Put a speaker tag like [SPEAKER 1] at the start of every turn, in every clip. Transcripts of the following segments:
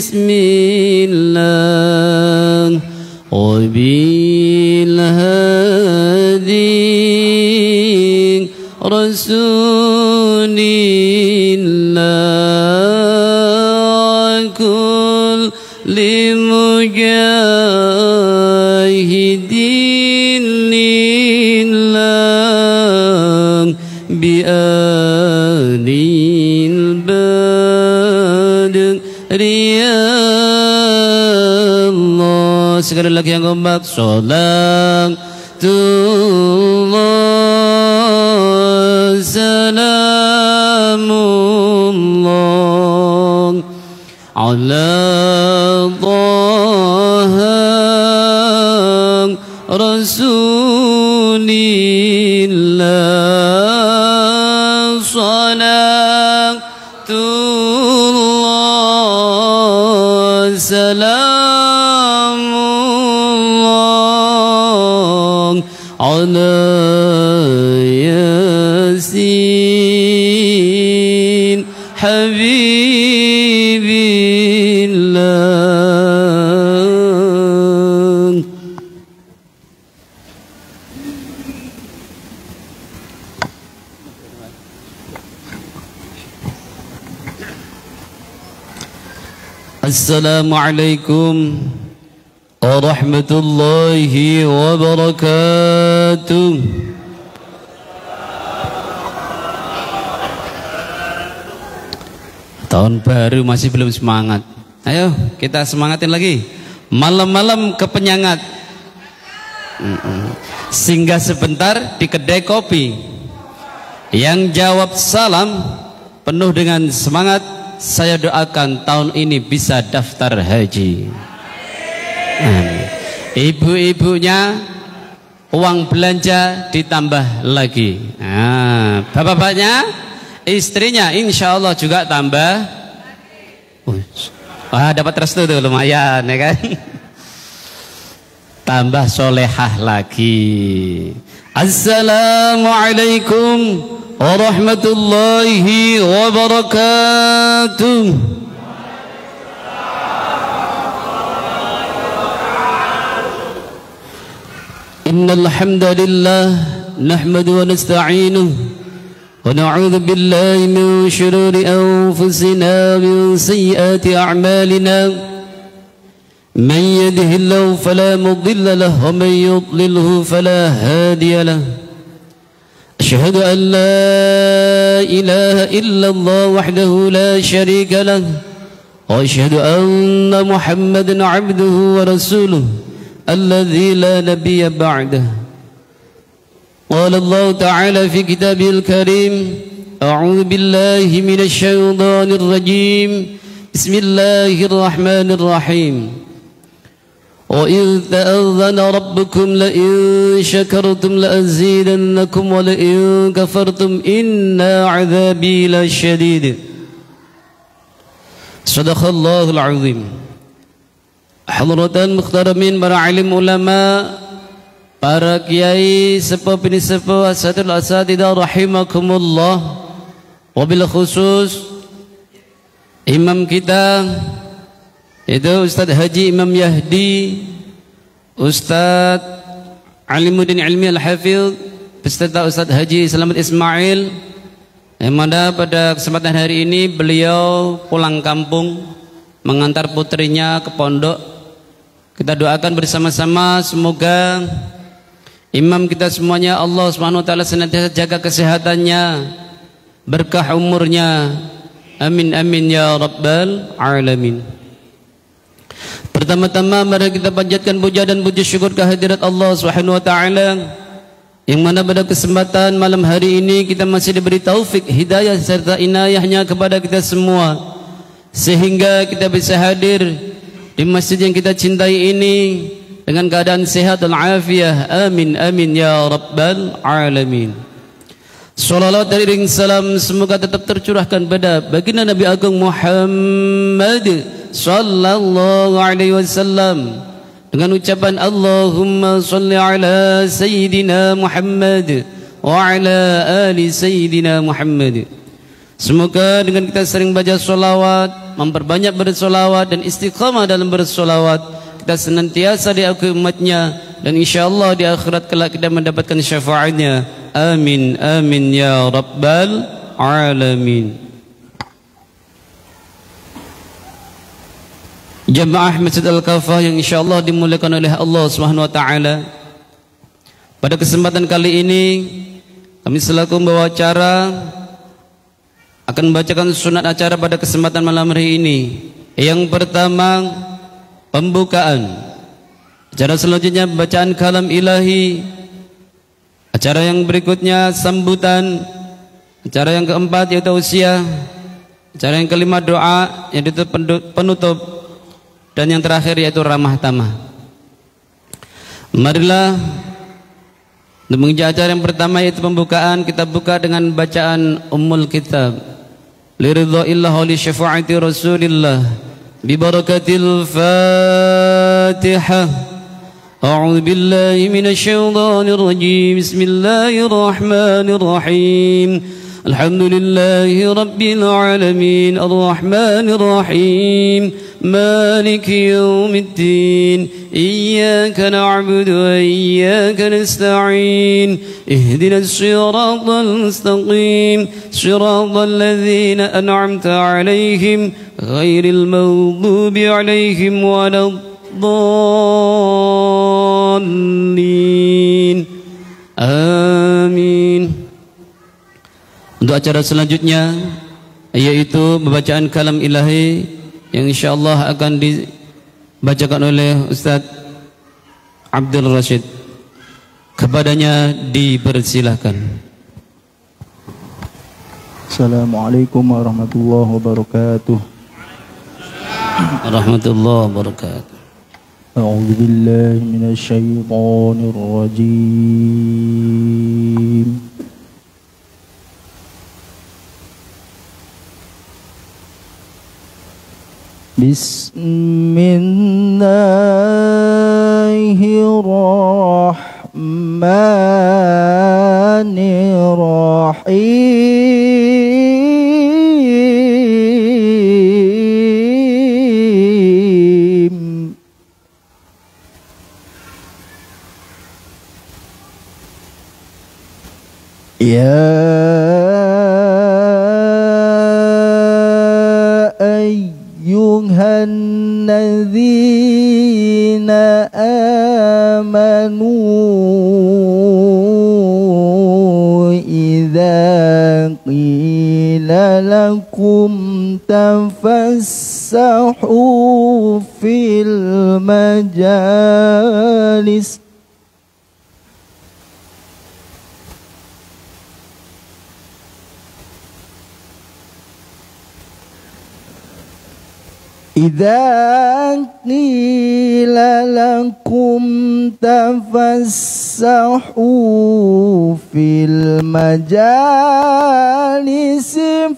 [SPEAKER 1] بسم الله وبالهدي رسول الله كل مجاهد لله بآل البدر يا الله. Sekali lagi yang kompak. Salatullah salamullah ala Taha Rasulillah. Salatullah salamullah ala Yasin Habibillah. Assalamualaikum warahmatullahi wabarakatuh. Tahun baru masih belum semangat. Ayo kita semangatin lagi. Malam-malam kepenyangat. Singgah sebentar di kedai kopi. Yang jawab salam penuh dengan semangat. Saya doakan tahun ini bisa daftar haji. Ibu-ibunya uang belanja ditambah lagi. Bapak-bapaknya, istrinya insya Allah juga tambah. Dapat restu tuh lumayan ya kan. Tambah solehah lagi. Assalamualaikum warahmatullahi wabarakatuh. Innal hamdalillah nahmadu wa nasta'inuhu wa na'udzu billahi min shururi anfusina wa min sayyiati a'malina. Man yahdihillahu fala mudilla lahu wa man yudlilhu fala hadiya lahu. أشهد أن لا إله إلا الله وحده لا شريك له وأشهد أن محمدا عبده ورسوله الذي لا نبي بعده. قال الله تعالى في كتابه الكريم أعوذ بالله من الشيطان الرجيم بسم الله الرحمن الرحيم. وإذ تأذن ربكم لئن شكرتم لأزيدنكم ولئن كفرتم إن عذابي لشديد. صدق الله العظيم. Hadratan muhtaramin para alim ulama, para kiai, sepuh bini sepuh, asatidul asatidah rahimakumullah. Wabil khusus imam kita itu Ustadz Haji Imam Yahdi, Ustadz Alimuddin Ilmi Al-Hafidh, beserta Ustadz Haji Selamat Ismail, yang mana pada kesempatan hari ini beliau pulang kampung mengantar putrinya ke pondok. Kita doakan bersama-sama semoga imam kita semuanya Allah Subhanahu wa taala senantiasa jaga kesehatannya, berkah umurnya. Amin amin ya rabbal alamin. Pertama-tama mari kita panjatkan puja dan puji syukur kehadirat Allah Subhanahu wa taala yang mana pada kesempatan malam hari ini kita masih diberi taufik, hidayah serta inayahnya kepada kita semua sehingga kita bisa hadir di masjid yang kita cintai ini dengan keadaan sehat dan afiah. Amin amin ya rabbal alamin. Salawat dan iring salam semoga tetap tercurahkan pada baginda Nabi Agung Muhammad sallallahu alaihi wasallam dengan ucapan Allahumma salli ala sayyidina Muhammad wa ala ali sayyidina Muhammad. Semoga dengan kita sering baca sholawat, memperbanyak bersolawat dan istiqamah dalam bersolawat, kita senantiasa diakui umatnya, dan insyaAllah di akhirat kelak kita mendapatkan syafaatnya. Amin, amin ya rabbal alamin. Jamaah Masjid Al-Kafah yang insyaAllah dimuliakan oleh Allah Subhanahu wa ta'ala, pada kesempatan kali ini kami selaku membawa acara akan membacakan sunat acara pada kesempatan malam hari ini. Yang pertama, pembukaan. Acara selanjutnya bacaan kalam ilahi. Acara yang berikutnya sambutan. Acara yang keempat yaitu tausiah. Acara yang kelima doa yang penutup. Dan yang terakhir yaitu ramah tamah. Marilah untuk mengikuti acara yang pertama yaitu pembukaan, kita buka dengan bacaan Ummul Kitab. لرضا الله ولشفاعة رسول الله ببركة الفاتحة. أعوذ بالله من الشيطان الرجيم. بسم الله الرحمن الرحيم. الحمد لله رب العالمين الرحمن الرحيم مالك يوم الدين إياك نعبد وإياك نستعين اهدنا الصراط المستقيم صراط الذين أنعمت عليهم غير المغضوب عليهم ولا الضالين آمين. Untuk acara selanjutnya yaitu pembacaan kalam ilahi yang insyaallah akan dibacakan oleh Ustaz Abdul Rashid. Kepadanya dipersilahkan.
[SPEAKER 2] Assalamualaikum warahmatullahi wabarakatuh.
[SPEAKER 1] Warahmatullahi wabarakatuh.
[SPEAKER 2] A'udzu billahi minasy syaithanir rajim. Bismillahirrahmanirrahim. Ya ayyuhan ladzina amanu idza qila lakum tafassahu fil majalis إذا قيل لكم تفسحوا في المجالس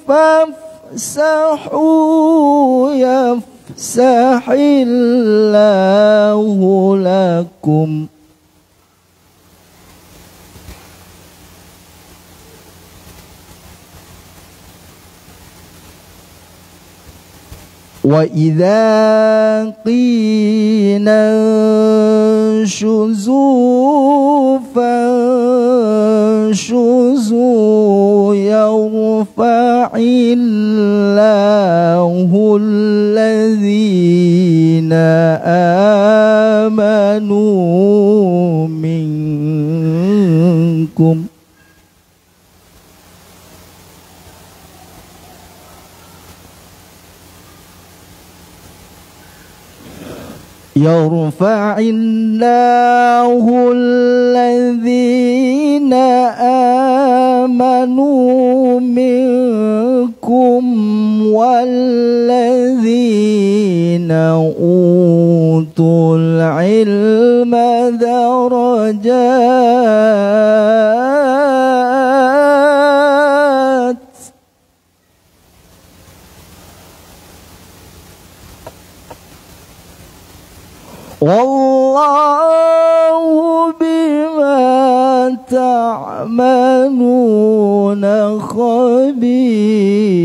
[SPEAKER 2] فافسحوا يفسح الله لكم وإذا قيل انشزوا فانشزوا يرفع الله الذين آمنوا منكم يرفع الله الذين آمنوا منكم والذين أوتوا العلم درجات والله بما تعملون خبير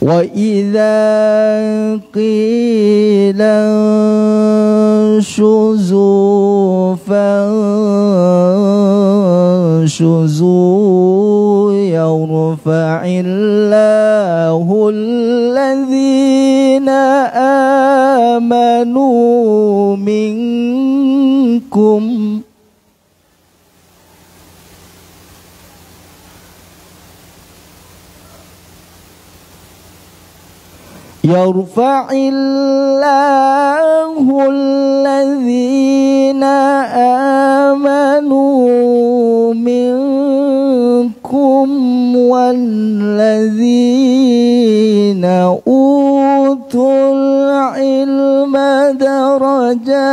[SPEAKER 2] وإذا قيل انشزوا فانشزوا يرفع الله الذين آمنوا منكم يرفع الله الذين آمنوا منكم والذين أوتوا العلم درجات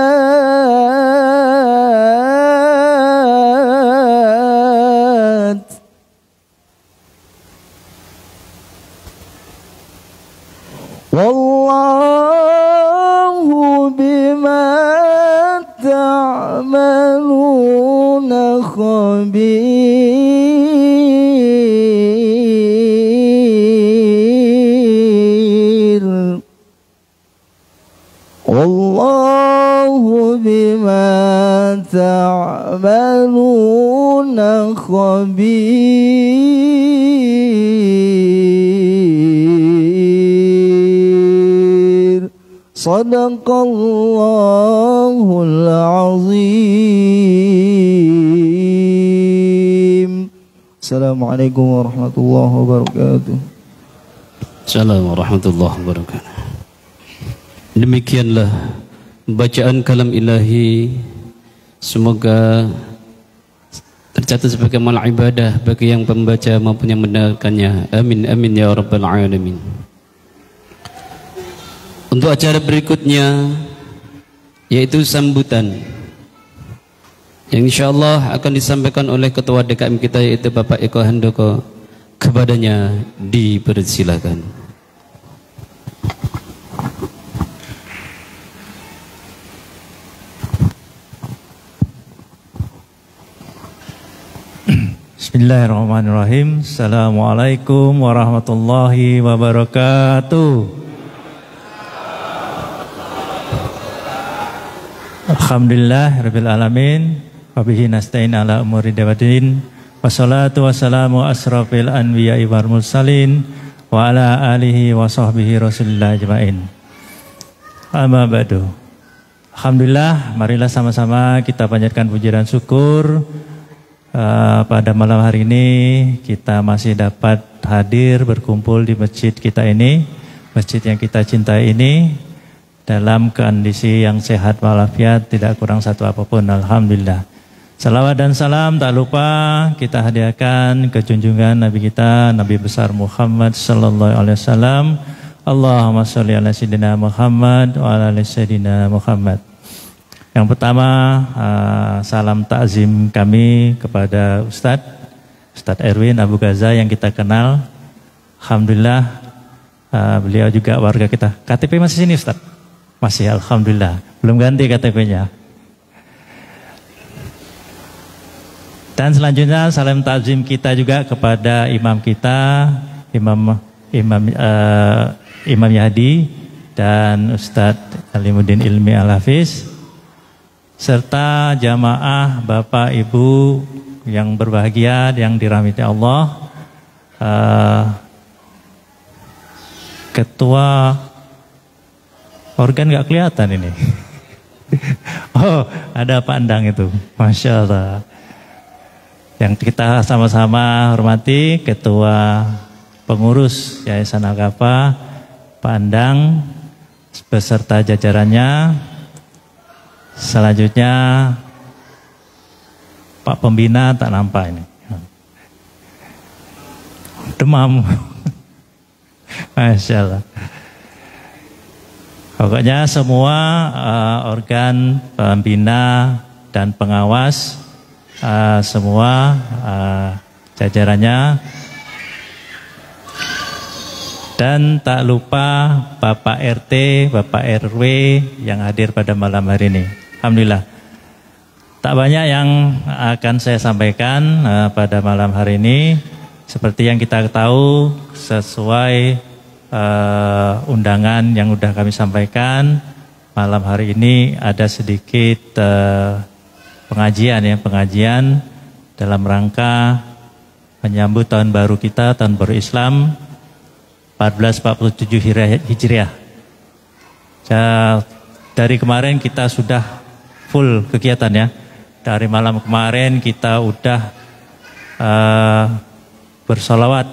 [SPEAKER 2] والله بما تعملون خبير والله بما تعملون خبير صدق الله العظيم. Assalamualaikum warahmatullahi wabarakatuh.
[SPEAKER 1] Assalamualaikum warahmatullahi wabarakatuh. Demikianlah bacaan kalam ilahi, semoga tercatat sebagai amal ibadah bagi yang pembaca maupun yang mendengarkannya. Amin amin ya rabbal alamin. Untuk acara berikutnya yaitu sambutan yang insyaallah akan disampaikan oleh ketua DKM kita yaitu Bapak Eko Handoko. Kepadanya dipersilakan.
[SPEAKER 3] Bismillahirrahmanirrahim. Assalamualaikum warahmatullahi wabarakatuh. Alhamdulillah rabbil alamin wa bihi nasta'in ala umuri dinina wassalatu wassalamu asrafil anbiya'i wal mursalin wa ala alihi wa sahbihi rasulillah ajmain. Amma ba'du. Alhamdulillah, marilah sama-sama kita panjatkan puji dan syukur. Pada malam hari ini kita masih dapat hadir berkumpul di masjid kita ini, masjid yang kita cintai ini, dalam kondisi yang sehat walafiat, tidak kurang satu apapun. Alhamdulillah. Salawat dan salam tak lupa kita hadiahkan ke junjungan Nabi kita, Nabi besar Muhammad sallallahu alaihi wasallam. Allahumma sholli ala sayyidina Muhammad wa ala ali sayyidina Muhammad. Yang pertama, salam takzim kami kepada Ustadz Erwin Abu Gaza yang kita kenal. Alhamdulillah, beliau juga warga kita. KTP masih sini Ustadz? Masih, alhamdulillah. Belum ganti KTP-nya. Dan selanjutnya salam takzim kita juga kepada imam kita, Imam Yahdi dan Ustadz Alimuddin Ilmi Al-Hafiz, serta jamaah Bapak Ibu yang berbahagia, yang dirahmati Allah. Ketua organ gak kelihatan ini. Oh, ada Pak Endang itu, Masya Allah. Yang kita sama-sama hormati Ketua Pengurus Yayasan Al-Kafa, Pak Endang, beserta jajarannya. Selanjutnya Pak Pembina tak nampak ini, demam. Masya Allah. Pokoknya semua organ pembina dan pengawas, semua jajarannya. Dan tak lupa Bapak RT, Bapak RW yang hadir pada malam hari ini. Alhamdulillah. Tak banyak yang akan saya sampaikan pada malam hari ini. Seperti yang kita tahu, sesuai undangan yang udah kami sampaikan. Malam hari ini ada sedikit pengajian dalam rangka menyambut tahun baru kita, tahun baru Islam 1447 Hijriah. Dari kemarin kita sudah full kegiatan ya. Dari malam kemarin kita udah bersolawat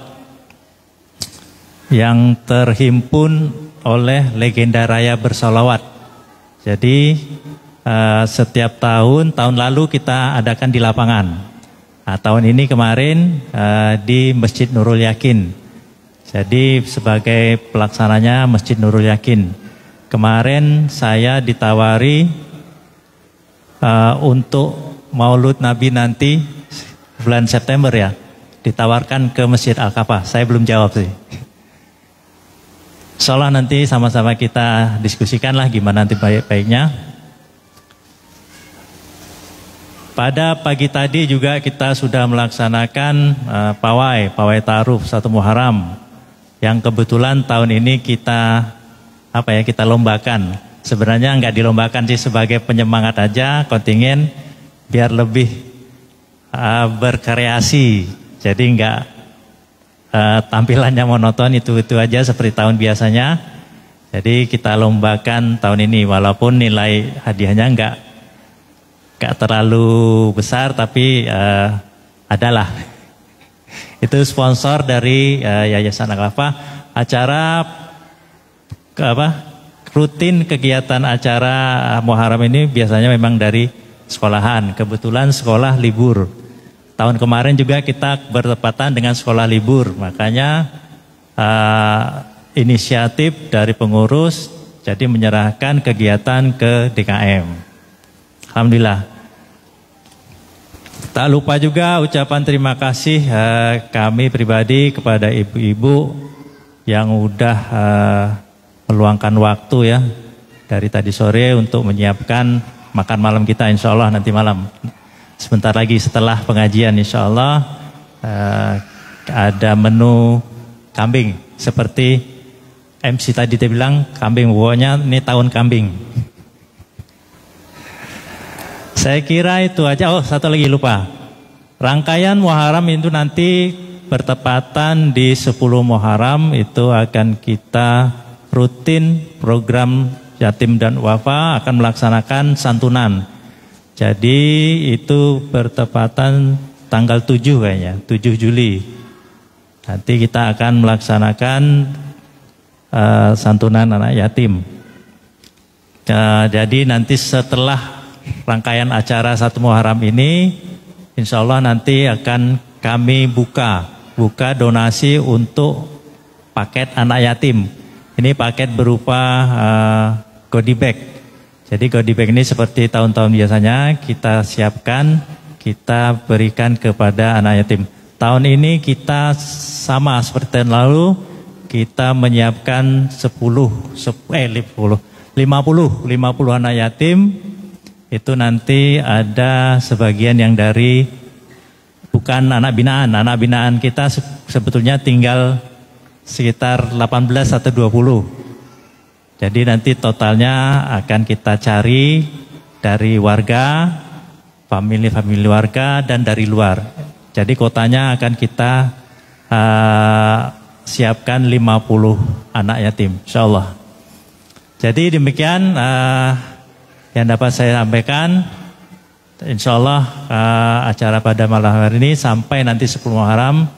[SPEAKER 3] yang terhimpun oleh legenda raya bersolawat. Jadi setiap tahun lalu kita adakan di lapangan. Nah, tahun ini kemarin di Masjid Nurul Yakin. Jadi sebagai pelaksananya Masjid Nurul Yakin. Kemarin saya ditawari untuk Maulud Nabi nanti bulan September ya. Ditawarkan ke Masjid Al-Kafah. Saya belum jawab sih. Insyaallah nanti sama-sama kita diskusikanlah gimana nanti baik-baiknya. Pada pagi tadi juga kita sudah melaksanakan pawai Ta'aruf 1 Muharram yang kebetulan tahun ini kita lombakan. Sebenarnya nggak dilombakan sih, sebagai penyemangat aja kontingen biar lebih berkreasi. Jadi nggak tampilannya monoton itu aja seperti tahun biasanya. Jadi kita lombakan tahun ini walaupun nilai hadiahnya nggak terlalu besar, tapi adalah. Itu sponsor dari Yayasan Al-Kafah. Acara rutin kegiatan acara Muharram ini biasanya memang dari sekolahan. Kebetulan sekolah libur. Tahun kemarin juga kita bertepatan dengan sekolah libur. Makanya inisiatif dari pengurus jadi menyerahkan kegiatan ke DKM. Alhamdulillah. Tak lupa juga ucapan terima kasih kami pribadi kepada ibu-ibu yang udah meluangkan waktu ya dari tadi sore untuk menyiapkan makan malam kita, insya Allah nanti malam. Sebentar lagi setelah pengajian insya Allah ada menu kambing seperti MC tadi dia bilang kambing, pokoknya ini tahun kambing. Saya kira itu aja. Oh, satu lagi lupa. Rangkaian Muharram itu nanti bertepatan di 10 Muharram itu akan kita rutin program yatim dan wafa akan melaksanakan santunan. Jadi itu bertepatan tanggal 7 kayaknya, 7 Juli. Nanti kita akan melaksanakan santunan anak yatim. Jadi nanti setelah rangkaian acara 1 Muharram ini, insya Allah nanti akan kami buka donasi untuk paket anak yatim. Ini paket berupa goodie bag. Jadi goodie bag ini seperti tahun-tahun biasanya kita siapkan, kita berikan kepada anak yatim. Tahun ini kita sama seperti tahun lalu, kita menyiapkan 50 anak yatim. Itu nanti ada sebagian yang dari bukan anak binaan. Anak binaan kita sebetulnya tinggal sekitar 18 atau 20. Jadi nanti totalnya akan kita cari dari warga, famili warga dan dari luar. Jadi kotanya akan kita siapkan 50 anak yatim, insyaallah. Jadi demikian yang dapat saya sampaikan. Insyaallah acara pada malam hari ini sampai nanti 10 Muharram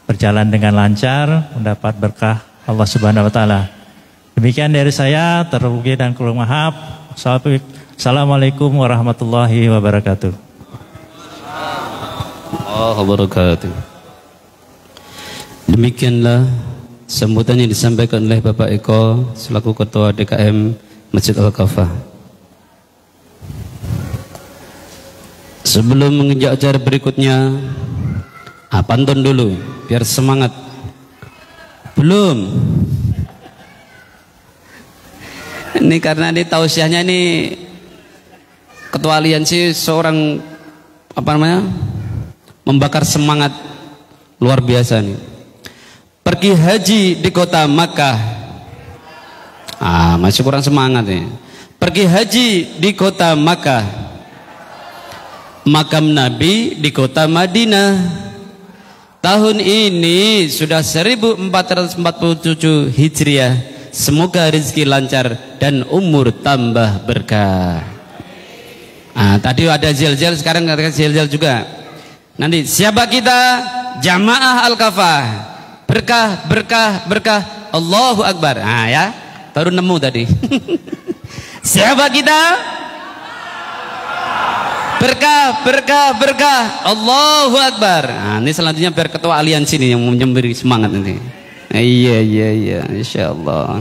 [SPEAKER 3] berjalan dengan lancar, mendapat berkah Allah Subhanahu wa taala. Demikian dari saya, terpuji dan kurang maaf. Assalamualaikum warahmatullahi wabarakatuh.
[SPEAKER 1] Wabarakatuh. Demikianlah sambutan yang disampaikan oleh Bapak Eko selaku Ketua DKM Masjid Al-Kafah. Sebelum menginjak acara berikutnya, pantun dulu biar semangat. Belum. Ini karena ini tausiahnya ini Ketua Aliansi seorang membakar semangat luar biasa nih. pergi haji di kota Makkah. Masih kurang semangat ya. Pergi haji di kota Makkah. Makam Nabi di kota Madinah. Tahun ini sudah 1447 Hijriah. Semoga rezeki lancar dan umur tambah berkah. Tadi ada zel-zel, sekarang ada zel-zel juga. Nanti siapa kita? Jamaah Al-Kafah. Berkah, berkah, berkah. Allahu Akbar. Ya, baru nemu tadi. Siapa kita? Berkah, berkah, berkah. Allahu Akbar. Ini selanjutnya biar ketua aliansi ini yang memberi semangat nanti. Iya, insyaallah.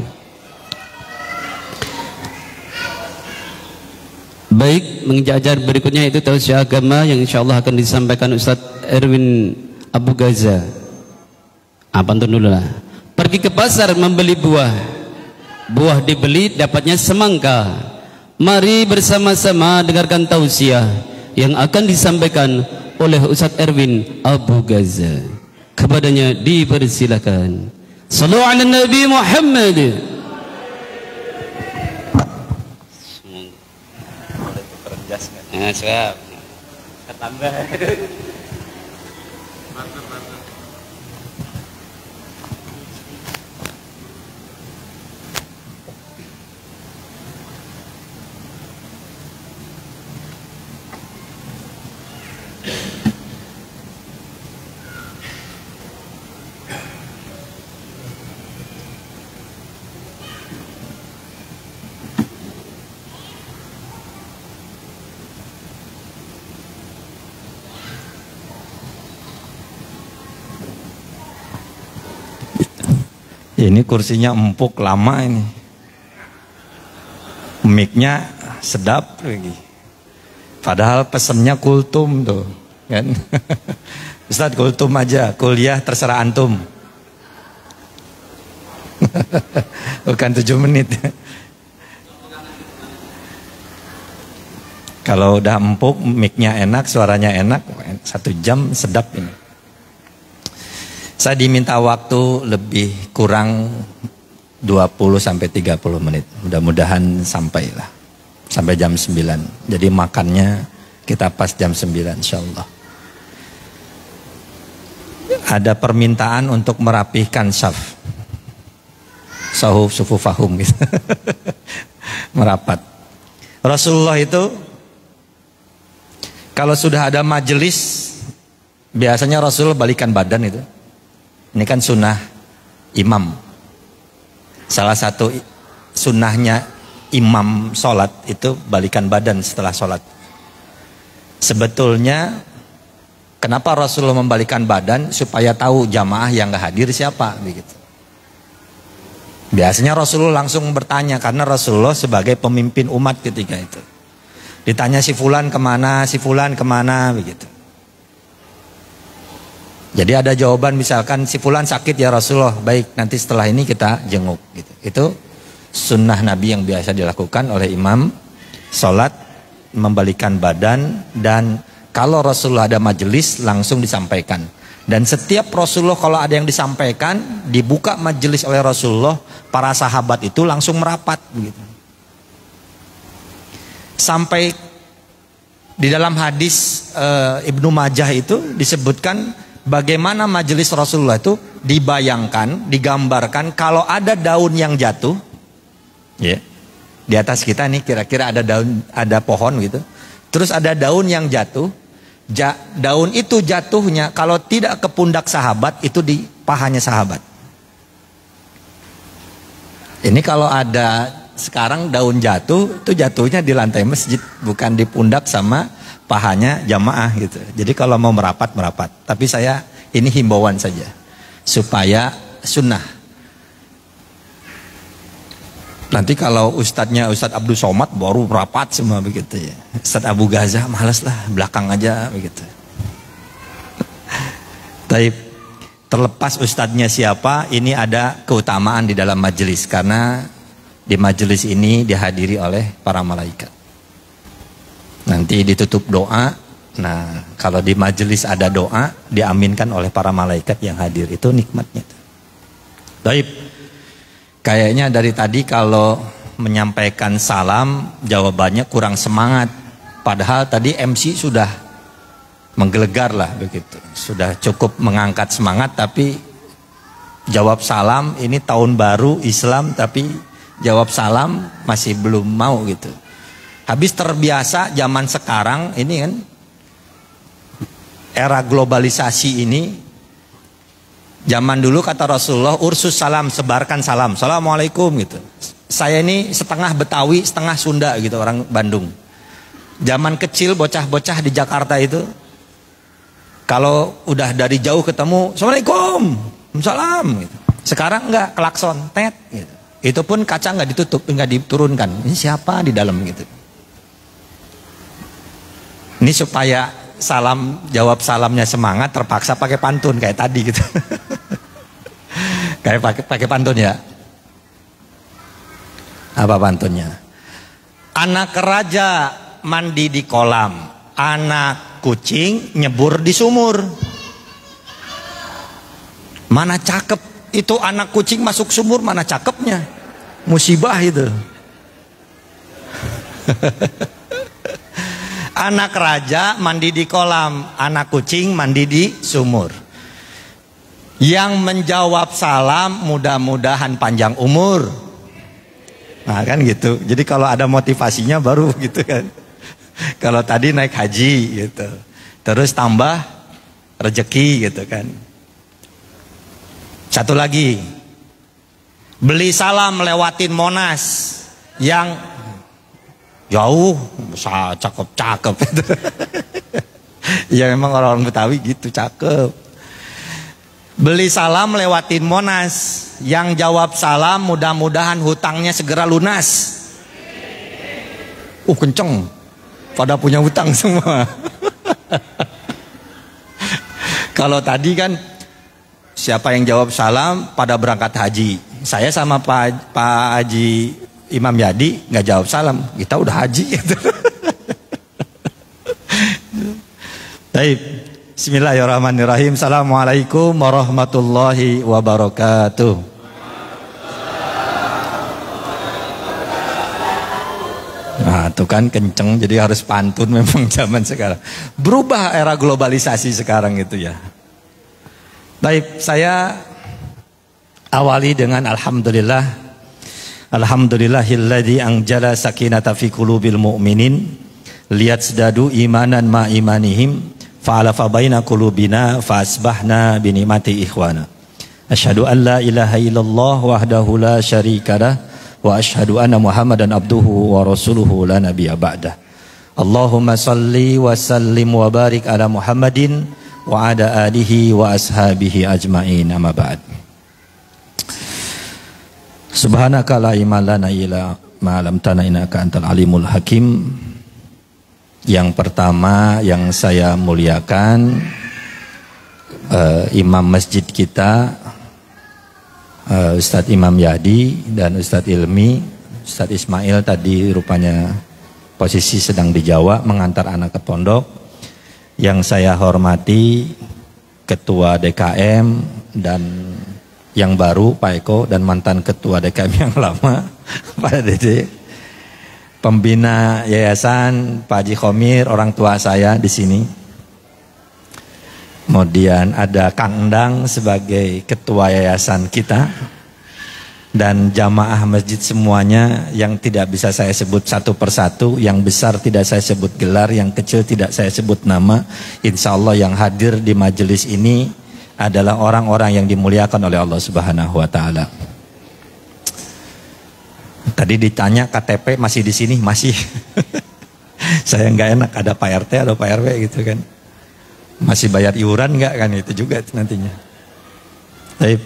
[SPEAKER 1] Baik, mengajar berikutnya itu tausiah agama yang insyaallah akan disampaikan Ustadz Erwin Abu Gaza. Pantun dulu lah. Pergi ke pasar membeli buah. Buah dibeli dapatnya semangka. Mari bersama-sama dengarkan tausiah yang akan disampaikan oleh Ustadz Erwin Abu Gaza. Kepadanya dipersilakan. Sallu ala Nabi Muhammad. Siap. Tambah. Mantap.
[SPEAKER 4] Ini kursinya empuk lama ini. Mic-nya sedap lagi. Padahal pesennya kultum tuh, kan? Ustaz kultum aja, kuliah terserah antum. Bukan 7 menit. Kalau udah empuk, mic-nya enak, suaranya enak, 1 jam sedap ini. Saya diminta waktu lebih kurang 20-30 menit. Mudah-mudahan sampailah. Sampai jam 9. Jadi makannya kita pas jam 9 insyaallah. Ada permintaan untuk merapihkan syaf. Sahuf sufufahum gitu. Merapat. Rasulullah itu kalau sudah ada majelis biasanya Rasul balikan badan itu. Ini kan sunnah imam. Salah satu sunnahnya imam sholat itu balikan badan setelah sholat. Sebetulnya kenapa Rasulullah membalikan badan? Supaya tahu jamaah yang gak hadir siapa begitu. Biasanya Rasulullah langsung bertanya karena Rasulullah sebagai pemimpin umat ketika itu. Ditanya si fulan kemana, si fulan kemana begitu. Jadi ada jawaban misalkan si fulan sakit ya Rasulullah, baik nanti setelah ini kita jenguk gitu. Itu sunnah Nabi yang biasa dilakukan oleh imam sholat, membalikan badan, dan kalau Rasulullah ada majelis langsung disampaikan. Dan setiap Rasulullah kalau ada yang disampaikan dibuka majelis oleh Rasulullah, para sahabat itu langsung merapat begitu. Sampai di dalam hadis Ibnu Majah itu disebutkan bagaimana majelis Rasulullah itu dibayangkan, digambarkan kalau ada daun yang jatuh, ya, di atas kita nih kira-kira ada daun, ada pohon gitu, terus ada daun yang jatuh, daun itu jatuhnya kalau tidak ke pundak sahabat itu di pahanya sahabat. Ini kalau ada sekarang daun jatuh, itu jatuhnya di lantai masjid, bukan di pundak sama pahanya jamaah gitu. Jadi kalau mau merapat, merapat. Tapi saya ini himbauan saja supaya sunnah. Nanti kalau ustadznya Ustadz Abdul Somad baru merapat semua begitu ya. Ustadz Abu Gaza malas lah, belakang aja begitu. Tapi terlepas ustadznya siapa, ini ada keutamaan di dalam majelis karena di majelis ini dihadiri oleh para malaikat. Nanti ditutup doa. Nah, kalau di majelis ada doa, diaminkan oleh para malaikat yang hadir. Itu nikmatnya. Baik. Kayaknya dari tadi kalau menyampaikan salam jawabannya kurang semangat. Padahal tadi MC sudah menggelegar lah begitu. Sudah cukup mengangkat semangat, tapi jawab salam ini tahun baru Islam tapi jawab salam masih belum mau gitu. Habis terbiasa zaman sekarang ini kan era globalisasi ini. Zaman dulu kata Rasulullah, ursus salam, sebarkan salam, assalamualaikum gitu. Saya ini setengah Betawi, setengah Sunda gitu, orang Bandung. Zaman kecil bocah-bocah di Jakarta itu, kalau udah dari jauh ketemu, assalamualaikum, salam. Gitu. Sekarang enggak, klakson, tet. Gitu. Itu pun kaca nggak ditutup, nggak diturunkan. Ini siapa di dalam gitu? Ini supaya salam jawab salamnya semangat, terpaksa pakai pantun kayak tadi gitu. Kayak pakai pantun ya. Apa pantunnya? Anak raja mandi di kolam, anak kucing nyebur di sumur. Mana cakep itu anak kucing masuk sumur, mana cakepnya? Musibah itu. Anak raja mandi di kolam, anak kucing mandi di sumur. Yang menjawab salam mudah-mudahan panjang umur. Nah kan gitu. Jadi kalau ada motivasinya baru gitu kan. Kalau tadi naik haji gitu. Terus tambah rezeki gitu kan. Satu lagi. Beli salam lewatin Monas. Yang jauh, cakep-cakep. Ya memang orang Betawi gitu, cakep. Beli salam lewatin Monas. Yang jawab salam mudah-mudahan hutangnya segera lunas. Kenceng. Pada punya hutang semua. Kalau tadi kan siapa yang jawab salam pada berangkat haji. Saya sama Pak Haji Imam Yadi nggak jawab salam. Kita udah haji gitu. Baik. Bismillahirrahmanirrahim. Assalamualaikum warahmatullahi wabarakatuh. Nah itu kan kenceng, jadi harus pantun memang zaman sekarang. Berubah era globalisasi sekarang itu ya. Baik, saya awali dengan alhamdulillah. Alhamdulillahilladzi anjala sakinata fi qulubil mu'minin liyazdadu imanan ma imanihim. Fa'alafa baina qulubina fa'asbahna binikmati ikhwana. Asyhadu an la ilaha illallah wahdahu la syarikalah wa asyhadu anna Muhammadan abduhu wa rasuluhu la nabiyya ba'dah. Allahumma salli wa sallim wa barik ala Muhammadin wa ala alihi wa ashabihi ajmain, amma ba'd. Subhanaka la ilma lana illa ma 'allamtana innaka antal alimul hakim. Yang pertama yang saya muliakan imam masjid kita, Ustadz Imam Yadi dan Ustadz Ilmi. Ustadz Ismail tadi rupanya posisi sedang di Jawa mengantar anak ke pondok. Yang saya hormati Ketua DKM dan yang baru Pak Eko dan mantan Ketua DKM yang lama Pak Dede. Pembina yayasan Pak Haji Khomir, orang tua saya di sini. Kemudian ada Kang Endang sebagai ketua yayasan kita. Dan jamaah masjid semuanya yang tidak bisa saya sebut satu persatu. Yang besar tidak saya sebut gelar, yang kecil tidak saya sebut nama. Insya Allah yang hadir di majelis ini adalah orang-orang yang dimuliakan oleh Allah Subhanahu wa Ta'ala. Tadi ditanya KTP masih di sini, masih. Saya nggak enak, ada Pak RT, ada Pak RW gitu kan. Masih bayar iuran nggak kan, itu juga nantinya. Baik.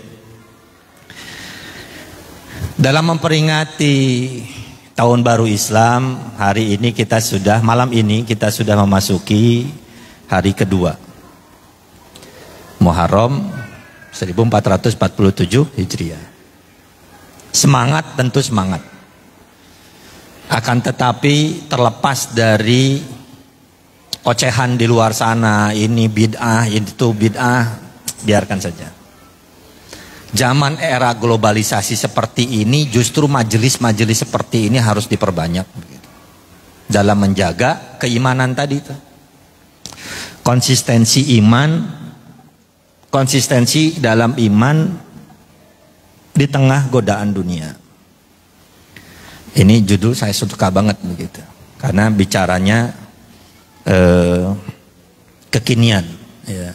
[SPEAKER 4] Dalam memperingati Tahun Baru Islam, hari ini kita sudah, malam ini kita sudah memasuki hari kedua. Muharram 1447 Hijriah. Semangat, tentu semangat. Akan tetapi terlepas dari ocehan di luar sana, ini bid'ah, itu bid'ah, biarkan saja. Zaman era globalisasi seperti ini, justru majelis-majelis seperti ini harus diperbanyak dalam menjaga keimanan tadi itu. Konsistensi iman, konsistensi dalam iman di tengah godaan dunia. Ini judul saya suka banget begitu, karena bicaranya kekinian, ya.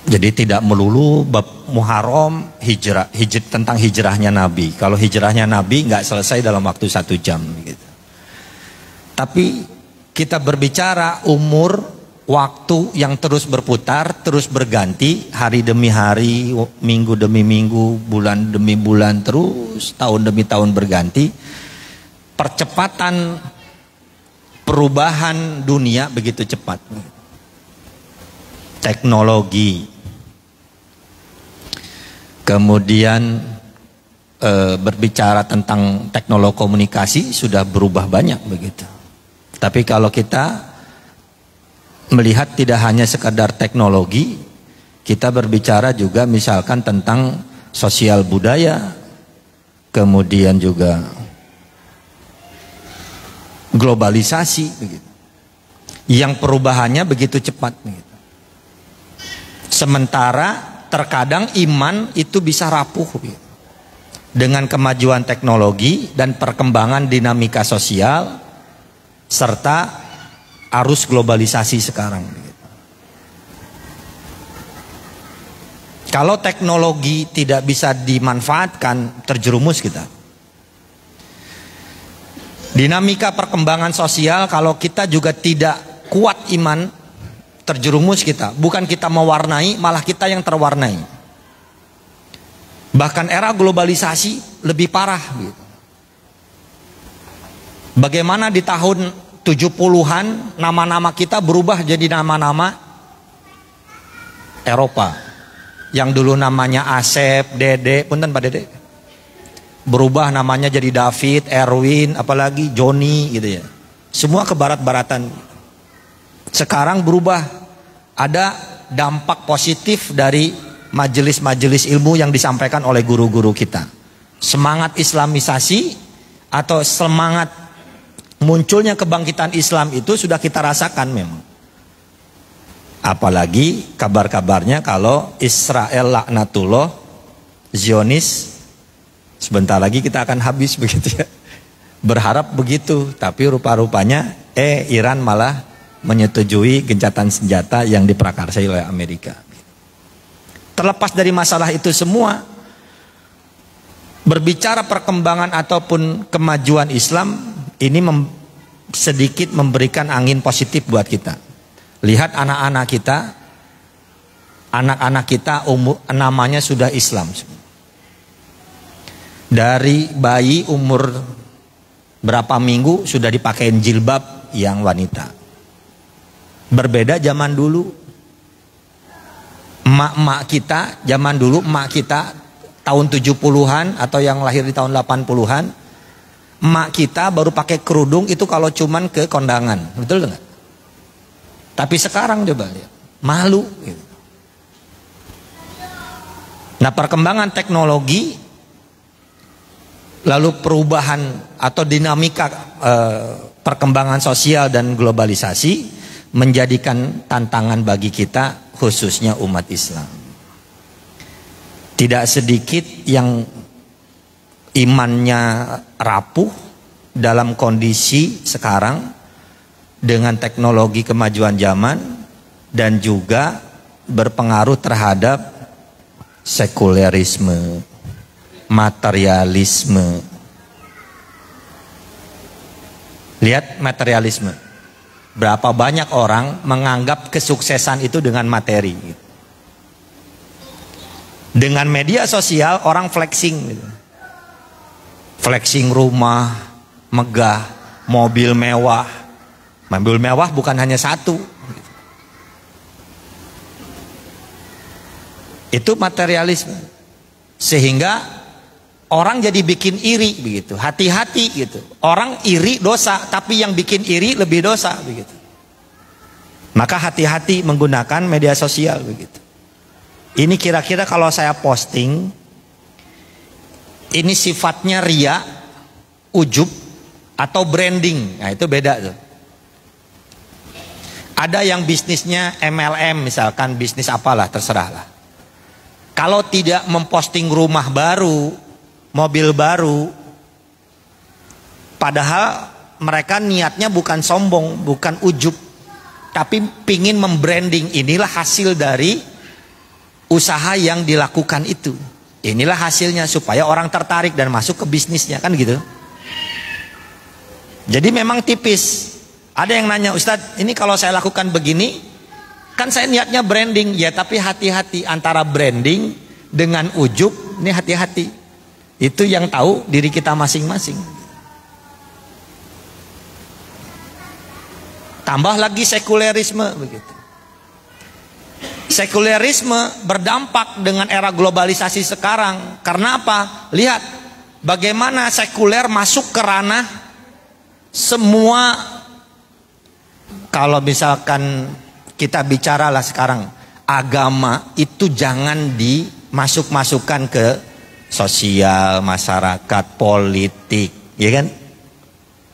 [SPEAKER 4] Jadi tidak melulu bab Muharram hijrah tentang hijrahnya Nabi. Kalau hijrahnya Nabi nggak selesai dalam waktu 1 jam gitu. Tapi kita berbicara umur, waktu yang terus berputar, terus berganti, hari demi hari, minggu demi minggu, bulan demi bulan, terus tahun demi tahun berganti. Percepatan perubahan dunia begitu cepat. Teknologi. Kemudian berbicara tentang teknologi komunikasi sudah berubah banyak begitu. Tapi kalau kita melihat tidak hanya sekadar teknologi, kita berbicara juga misalkan tentang sosial budaya, kemudian juga globalisasi begitu. Yang perubahannya begitu cepat begitu. Sementara terkadang iman itu bisa rapuh gitu. Dengan kemajuan teknologi dan perkembangan dinamika sosial serta arus globalisasi sekarang gitu. Kalau teknologi tidak bisa dimanfaatkan, terjerumus kita. Dinamika perkembangan sosial kalau kita juga tidak kuat iman, terjerumus kita. Bukan kita mewarnai, malah kita yang terwarnai. Bahkan era globalisasi lebih parah gitu. Bagaimana di tahun 70-an nama-nama kita berubah jadi nama-nama Eropa. Yang dulu namanya Asep, Dede, punten Pak Dede. Berubah namanya jadi David, Erwin, apalagi Joni gitu ya. Semua ke barat-baratan. Sekarang berubah, ada dampak positif dari majelis-majelis ilmu yang disampaikan oleh guru-guru kita. Semangat islamisasi atau semangat munculnya kebangkitan Islam itu sudah kita rasakan memang. Apalagi kabar-kabarnya kalau Israel laknatullah, Zionis, sebentar lagi kita akan habis begitu ya. Berharap begitu, tapi rupa-rupanya Iran malah menyetujui gencatan senjata yang diprakarsai oleh Amerika. Terlepas dari masalah itu semua, berbicara perkembangan ataupun kemajuan Islam ini sedikit memberikan angin positif buat kita. Lihat anak-anak kita namanya sudah Islam. Dari bayi umur berapa minggu sudah dipakein jilbab yang wanita. Berbeda zaman dulu. Emak-emak kita, zaman dulu emak kita tahun 70-an atau yang lahir di tahun 80-an, emak kita baru pakai kerudung itu kalau cuman ke kondangan. Betul enggak? Tapi sekarang coba lihat, malu gitu. Nah, perkembangan teknologi lalu perubahan atau dinamika perkembangan sosial dan globalisasi menjadikan tantangan bagi kita, khususnya umat Islam. Tidak sedikit yang imannya rapuh dalam kondisi sekarang dengan teknologi kemajuan zaman dan juga berpengaruh terhadap sekulerisme, materialisme. Lihat materialisme. Berapa banyak orang menganggap kesuksesan itu dengan materi. Dengan media sosial orang flexing. Flexing rumah, megah, mobil mewah. Mobil mewah bukan hanya satu. Itu materialisme. Sehingga orang jadi bikin iri begitu. Hati-hati gitu. Orang iri dosa, tapi yang bikin iri lebih dosa begitu. Maka hati-hati menggunakan media sosial begitu. Ini kira-kira kalau saya posting, ini sifatnya ria, ujub, atau branding. Nah itu beda tuh. Ada yang bisnisnya MLM misalkan, bisnis apalah, terserah lah. Kalau tidak memposting rumah baru, mobil baru, padahal mereka niatnya bukan sombong, bukan ujub, tapi pingin membranding. Inilah hasil dari usaha yang dilakukan itu. Inilah hasilnya supaya orang tertarik dan masuk ke bisnisnya, kan gitu. Jadi memang tipis. Ada yang nanya, Ustadz, ini kalau saya lakukan begini, kan saya niatnya branding. Ya tapi hati-hati antara branding dengan ujub, ini hati-hati. Itu yang tahu diri kita masing-masing. Tambah lagi sekulerisme begitu. Sekulerisme berdampak dengan era globalisasi sekarang. Karena apa? Lihat bagaimana sekuler masuk ke ranah semua. Kalau misalkan kita bicaralah sekarang, agama itu jangan dimasuk-masukkan ke sosial, masyarakat, politik, ya kan?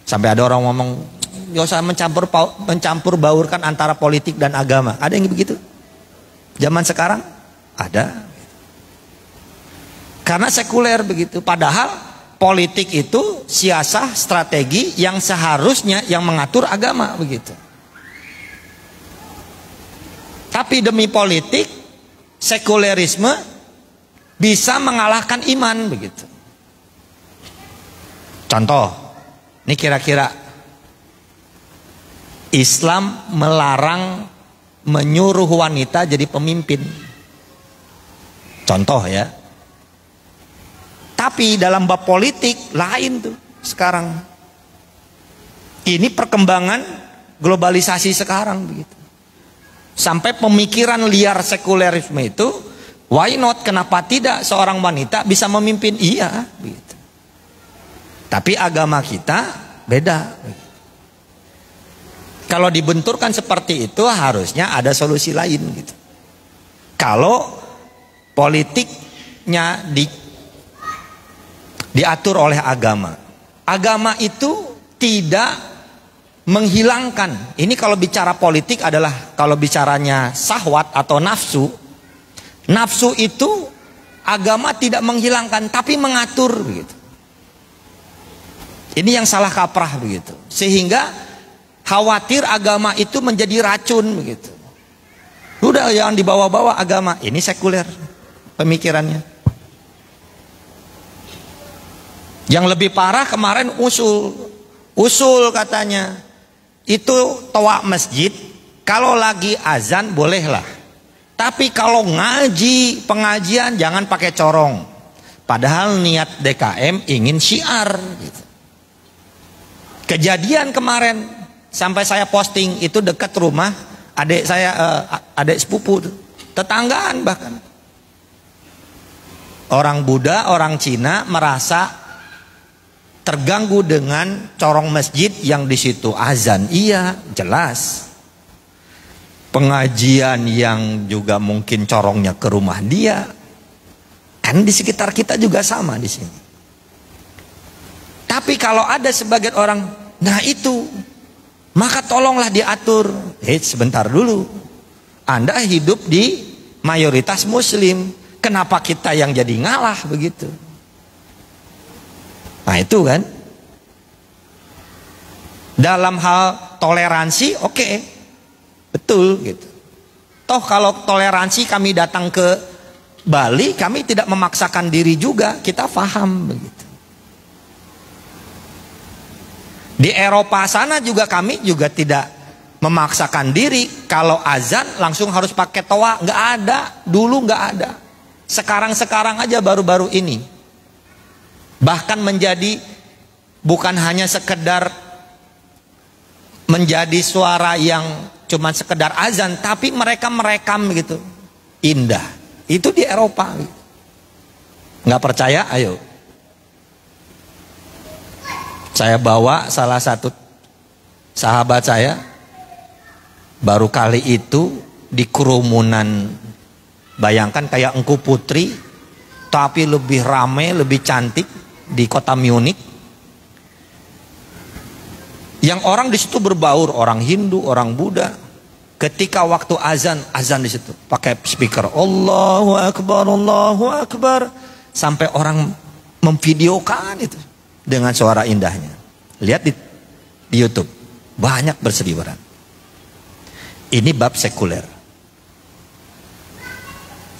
[SPEAKER 4] Sampai ada orang ngomong, gak usah mencampur baurkan antara politik dan agama. Ada yang begitu? Zaman sekarang ada. Karena sekuler begitu. Padahal politik itu siasah, strategi yang seharusnya yang mengatur agama begitu. Tapi demi politik, sekulerisme bisa mengalahkan iman begitu. Contoh, ini kira-kira Islam melarang menyuruh wanita jadi pemimpin. Contoh ya. Tapi dalam bab politik lain tuh sekarang. Ini perkembangan globalisasi sekarang begitu. Sampai pemikiran liar sekulerisme itu, why not, kenapa tidak seorang wanita bisa memimpin? Iya begitu. Tapi agama kita beda. Kalau dibenturkan seperti itu harusnya ada solusi lain gitu. Kalau politiknya diatur oleh agama. Agama itu tidak menghilangkan. Ini kalau bicara politik adalah kalau bicaranya syahwat atau nafsu. Nafsu itu agama tidak menghilangkan tapi mengatur begitu. Ini yang salah kaprah begitu. Sehingga khawatir agama itu menjadi racun begitu. Udah jangan dibawa-bawa agama. Ini sekuler pemikirannya. Yang lebih parah kemarin usul katanya itu toa masjid kalau lagi azan bolehlah, tapi kalau ngaji pengajian jangan pakai corong. Padahal niat DKM ingin syiar gitu. Kejadian kemarin sampai saya posting itu dekat rumah adik saya, adik sepupu, tetanggaan bahkan. Orang Buddha, orang Cina merasa terganggu dengan corong masjid yang di situ azan. Iya, jelas. Pengajian yang juga mungkin corongnya ke rumah dia. Kan di sekitar kita juga sama di sini. Tapi kalau ada sebagian orang, nah itu, maka tolonglah diatur. Sebentar dulu. Anda hidup di mayoritas muslim. Kenapa kita yang jadi ngalah begitu? Nah itu kan. Dalam hal toleransi oke. Betul gitu. Toh kalau toleransi kami datang ke Bali, kami tidak memaksakan diri juga, kita paham begitu. Di Eropa sana juga kami juga tidak memaksakan diri. Kalau azan langsung harus pakai toa, nggak ada. Dulu nggak ada. Sekarang aja baru-baru ini. Bahkan menjadi bukan hanya sekedar menjadi suara yang cuma sekedar azan, tapi mereka merekam gitu. Indah. Itu di Eropa. Nggak percaya? Ayo. Saya bawa salah satu sahabat saya baru kali itu di kerumunan Bayangkan kayak Engku Putri, tapi lebih ramai, lebih cantik di kota Munich. Yang orang di situ berbaur, orang Hindu, orang Buddha. Ketika waktu azan, azan di situ pakai speaker, Allahu Akbar, Allahu Akbar, sampai orang memvideokan itu dengan suara indahnya. Lihat di YouTube, banyak berseliweran. Ini bab sekuler.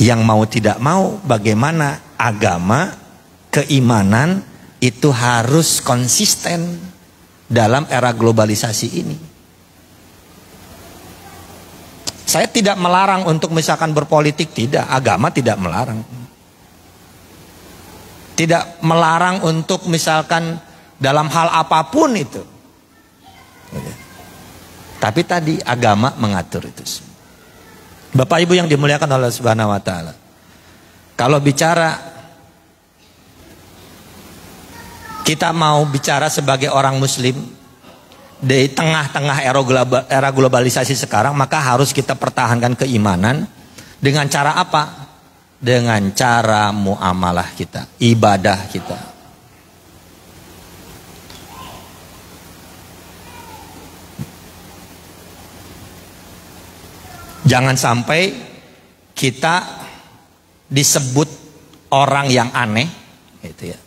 [SPEAKER 4] Yang mau tidak mau, bagaimana agama, keimanan itu harus konsisten dalam era globalisasi ini. Saya tidak melarang untuk misalkan berpolitik, tidak. Agama tidak melarang. Tidak melarang untuk misalkan dalam hal apapun itu. Tapi tadi agama mengatur itu semua. Bapak Ibu yang dimuliakan Allah Subhanahu wa taala. Kalau bicara, kita mau bicara sebagai orang muslim di tengah-tengah era globalisasi sekarang, maka harus kita pertahankan keimanan dengan cara apa? Dengan cara muamalah kita, ibadah kita. Jangan sampai kita disebut orang yang aneh, gitu ya.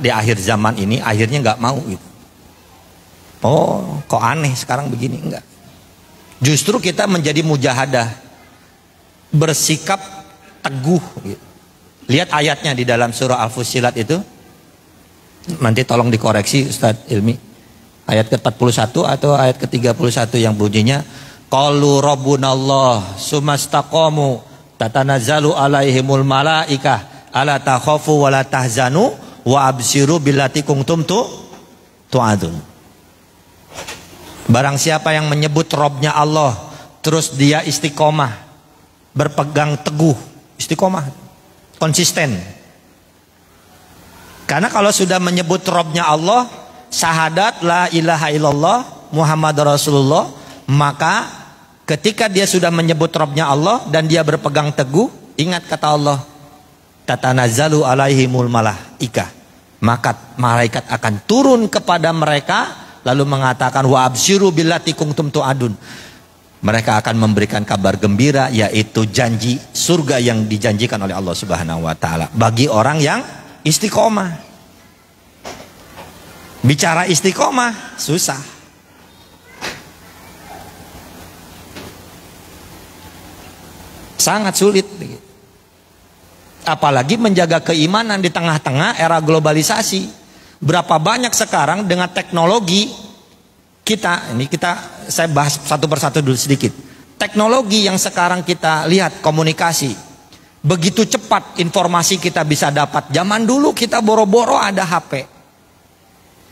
[SPEAKER 4] Di akhir zaman ini, akhirnya nggak mau gitu. Oh, kok aneh sekarang begini, enggak. Justru kita menjadi mujahadah, bersikap teguh. Gitu. Lihat ayatnya di dalam surah Al-Fussilat itu. Nanti tolong dikoreksi Ustadz Ilmi. Ayat ke-41 atau ayat ke-31 yang bunyinya, qalu rabbunallah sumastaqamu tatanazzalu alaihimul malaikah ala takhafu wa la tahzanu wa absiru billati kuntum tu'adun. Barang siapa yang menyebut Robnya Allah, terus dia istiqomah, berpegang teguh, istiqomah, konsisten. Karena kalau sudah menyebut Robnya Allah, syahadat la ilaha illallah Muhammad Rasulullah, maka ketika dia sudah menyebut Robnya Allah dan dia berpegang teguh, ingat kata Allah, tatanazzalu alaihimul malaikah, maka malaikat akan turun kepada mereka lalu mengatakan wa absyiru billati kuntum tu'adun. Mereka akan memberikan kabar gembira, yaitu janji surga yang dijanjikan oleh Allah Subhanahu wa taala bagi orang yang istiqomah. Bicara istiqomah susah. Sangat sulit. Apalagi menjaga keimanan di tengah-tengah era globalisasi. Berapa banyak sekarang dengan teknologi saya bahas satu persatu dulu sedikit. Teknologi yang sekarang kita lihat, komunikasi, begitu cepat informasi kita bisa dapat. Zaman dulu kita boro-boro ada HP.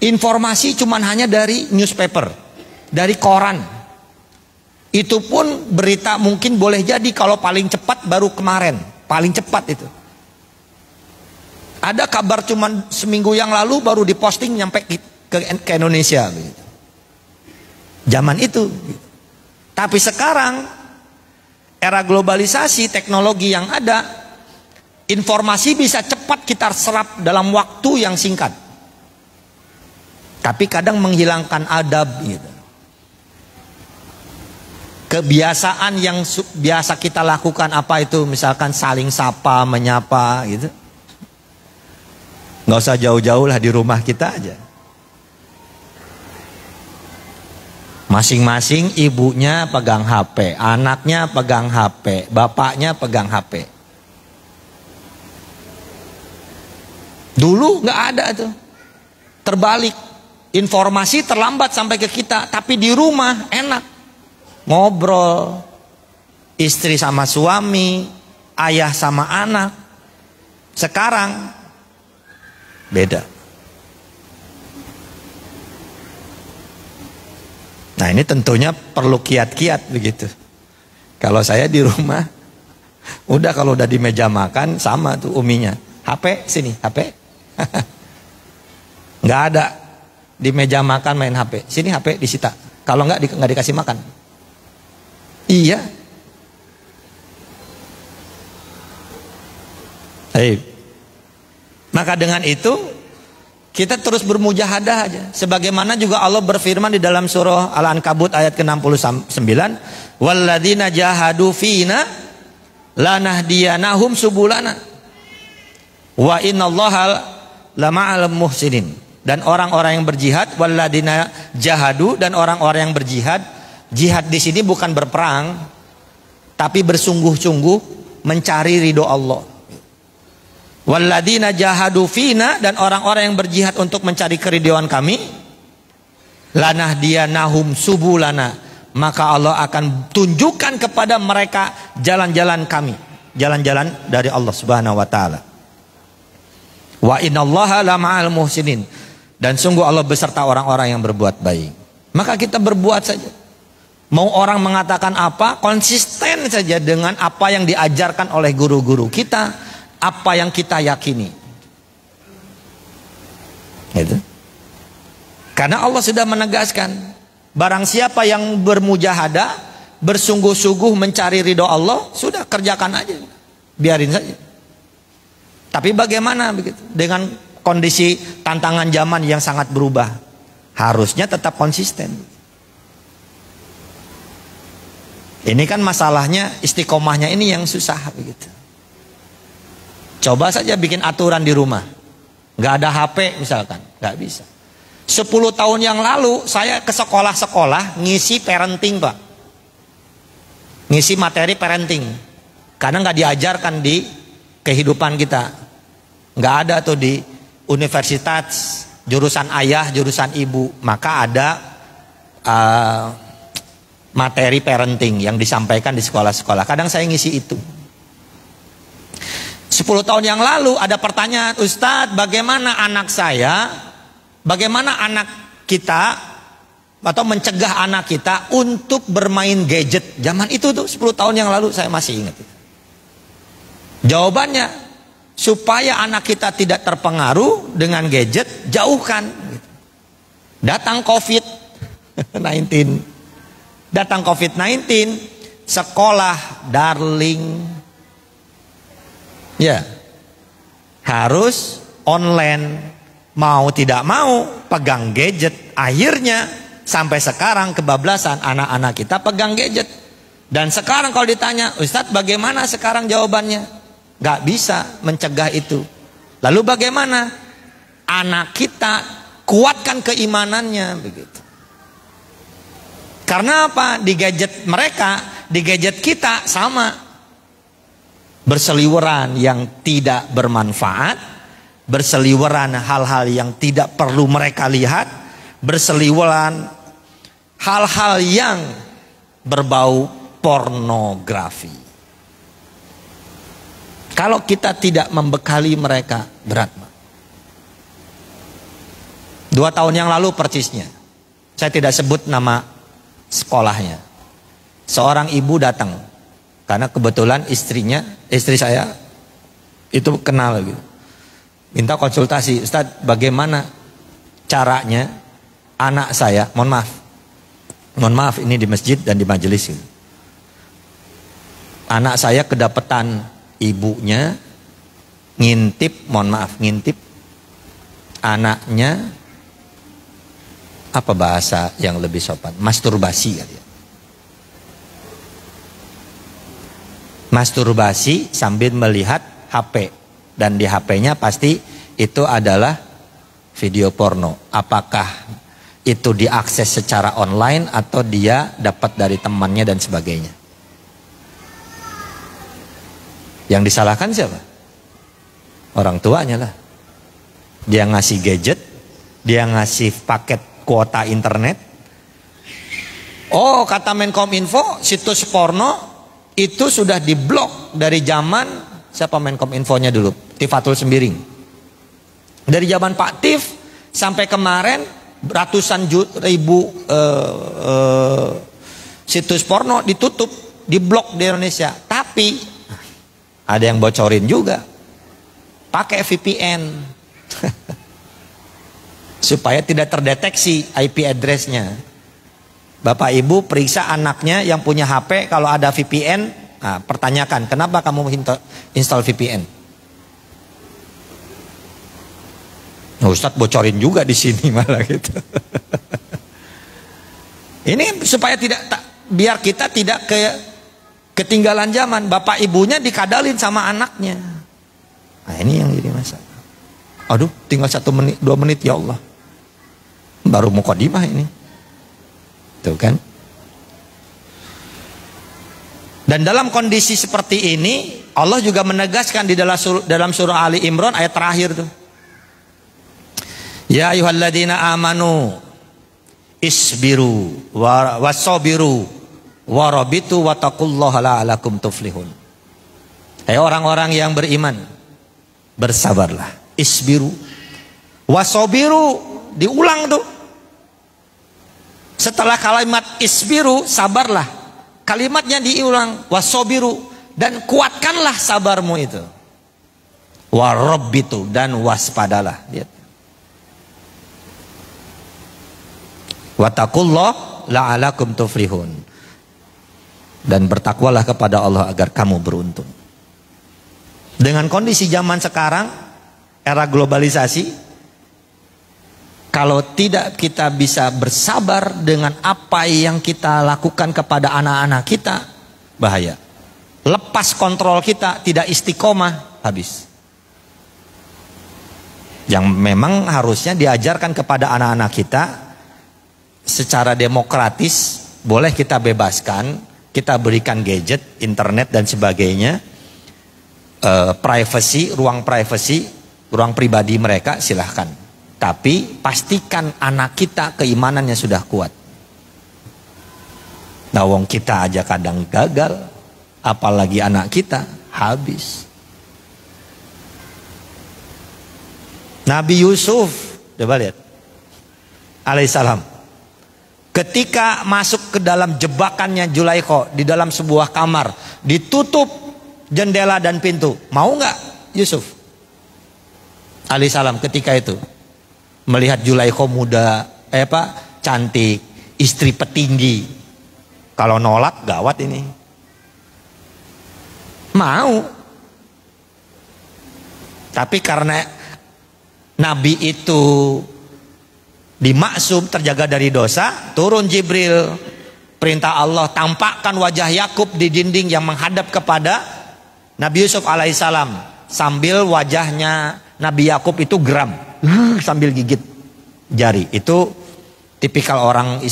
[SPEAKER 4] Informasi cuman hanya dari newspaper, dari koran. Itu pun berita mungkin boleh jadi kalau paling cepat baru kemarin, paling cepat itu. Ada kabar cuman seminggu yang lalu baru diposting nyampe ke Indonesia. Zaman itu. Tapi sekarang era globalisasi, teknologi yang ada, informasi bisa cepat kita serap dalam waktu yang singkat. Tapi kadang menghilangkan adab gitu. Kebiasaan yang biasa kita lakukan apa itu, misalkan saling sapa, menyapa gitu. Nggak usah jauh-jauh lah, di rumah kita aja. Masing-masing ibunya pegang HP, anaknya pegang HP, bapaknya pegang HP. Dulu nggak ada tuh. Terbalik, informasi terlambat sampai ke kita, tapi di rumah enak. Ngobrol, istri sama suami, ayah sama anak. Sekarang beda. Nah ini tentunya perlu kiat-kiat begitu. Kalau saya di rumah, udah kalau udah di meja makan sama tuh uminya. HP sini, HP. Nggak ada di meja makan main HP. Sini HP disita. Kalau nggak dikasih makan. Iya. Baik. Maka dengan itu kita terus bermujahadah aja. Sebagaimana juga Allah berfirman di dalam surah Al-Ankabut ayat ke-69, walladzina jahadu fina lanahdiyanahum subulana wa innallaha lama'al muhsinin. Dan orang-orang yang berjihad, walladzina jahadu, dan orang-orang yang berjihad. Jihad di sini bukan berperang, tapi bersungguh-sungguh mencari ridho Allah. Walladzina jahadu fina, dan orang-orang yang berjihad untuk mencari keridhaan kami, lanahdiyanahum subulana, maka Allah akan tunjukkan kepada mereka jalan-jalan kami, jalan-jalan dari Allah Subhanahu wa taala. Wa innallaha lama'al muhsinin, dan sungguh Allah beserta orang-orang yang berbuat baik. Maka kita berbuat saja. Mau orang mengatakan apa, konsisten saja dengan apa yang diajarkan oleh guru-guru kita, apa yang kita yakini. Gitu. Karena Allah sudah menegaskan, barang siapa yang bermujahadah, bersungguh-sungguh mencari ridho Allah, sudah kerjakan aja, biarin saja. Tapi bagaimana begitu dengan kondisi tantangan zaman yang sangat berubah? Harusnya tetap konsisten. Ini kan masalahnya, istiqomahnya ini yang susah begitu. Coba saja bikin aturan di rumah, nggak ada HP misalkan, nggak bisa. 10 tahun yang lalu saya ke sekolah-sekolah ngisi parenting, Pak, ngisi materi parenting, karena nggak diajarkan di kehidupan kita, nggak ada tuh di universitas jurusan ayah, jurusan ibu, maka ada materi parenting yang disampaikan di sekolah-sekolah. Kadang saya ngisi itu. 10 tahun yang lalu ada pertanyaan, Ustadz, bagaimana anak saya, bagaimana anak kita, atau mencegah anak kita untuk bermain gadget. Zaman itu tuh 10 tahun yang lalu saya masih ingat. Jawabannya, supaya anak kita tidak terpengaruh dengan gadget, jauhkan. Datang COVID-19. Datang COVID-19, sekolah darling. Ya, harus online, mau tidak mau pegang gadget. Akhirnya sampai sekarang kebablasan anak-anak kita pegang gadget. Dan sekarang kalau ditanya, Ustadz bagaimana sekarang jawabannya? Gak bisa mencegah itu. Lalu bagaimana? Anak kita kuatkan keimanannya begitu. Karena apa? Di gadget mereka, di gadget kita sama. Berseliweran yang tidak bermanfaat, berseliweran hal-hal yang tidak perlu mereka lihat, berseliweran hal-hal yang berbau pornografi. Kalau kita tidak membekali mereka, berat. 2 tahun yang lalu persisnya, saya tidak sebut nama sekolahnya, seorang ibu datang. Karena kebetulan istri saya itu kenal gitu. Minta konsultasi, Ustadz bagaimana caranya anak saya, mohon maaf ini di masjid dan di majelis gitu. Anak saya kedapatan ibunya ngintip, ngintip anaknya, apa bahasa yang lebih sopan, masturbasi kali ya. Masturbasi sambil melihat HP, dan di HP-nya pasti itu adalah video porno. Apakah itu diakses secara online atau dia dapat dari temannya dan sebagainya? Yang disalahkan siapa? Orang tuanya lah. Dia ngasih gadget, dia ngasih paket kuota internet. Oh, kata Menkominfo, situs porno itu sudah diblok dari zaman siapa Menkominfonya dulu, Tifatul Sembiring. Dari zaman Pak Tif sampai kemarin ratusan ribu situs porno ditutup, diblok di Indonesia. Tapi ada yang bocorin juga, pakai VPN supaya tidak terdeteksi IP address-nya. Bapak ibu periksa anaknya yang punya HP, kalau ada VPN, nah, pertanyakan kenapa kamu install VPN. Nah, Ustadz bocorin juga di sini malah gitu. Ini supaya biar kita tidak ketinggalan zaman. Bapak ibunya dikadalin sama anaknya. Nah, ini yang jadi masalah. Aduh, tinggal 1 menit, 2 menit ya Allah. Baru mukadimah ini. Tuh kan. Dan dalam kondisi seperti ini, Allah juga menegaskan di dalam surah Ali Imran ayat terakhir tuh. Ya ayyuhalladzina amanu isbiru wasabiru warabitu wattaqullaha la'alakum tuflihun. Hai orang-orang yang beriman, bersabarlah. Isbiru wasabiru, diulang tuh. Setelah kalimat isbiru, sabarlah. Kalimatnya diulang, wasabiru, dan kuatkanlah sabarmu itu. Warabbitu, dan waspadalah. Lihat. Wattaqullah la'alakum tuflihun. Dan bertakwalah kepada Allah agar kamu beruntung. Dengan kondisi zaman sekarang, era globalisasi, kalau tidak kita bisa bersabar dengan apa yang kita lakukan kepada anak-anak kita, bahaya. Lepas kontrol kita, tidak istiqomah, habis. Yang memang harusnya diajarkan kepada anak-anak kita secara demokratis, boleh kita bebaskan, kita berikan gadget, internet dan sebagainya, privacy, ruang pribadi mereka silahkan. Tapi pastikan anak kita keimanannya sudah kuat. Nah, wong kita aja kadang gagal, apalagi anak kita, habis. Nabi Yusuf, coba lihat, alaihissalam. Ketika masuk ke dalam jebakannya Zulaikha di dalam sebuah kamar, ditutup jendela dan pintu, mau nggak Yusuf alaihissalam ketika itu melihat Zulaikha muda, cantik, istri petinggi? Kalau nolak gawat ini. Mau. Tapi karena Nabi itu dimaksum, terjaga dari dosa, turun Jibril, perintah Allah, tampakkan wajah Yakub di dinding yang menghadap kepada Nabi Yusuf alaihissalam, sambil wajahnya Nabi Yakub itu geram, sambil gigit jari. Itu tipikal orang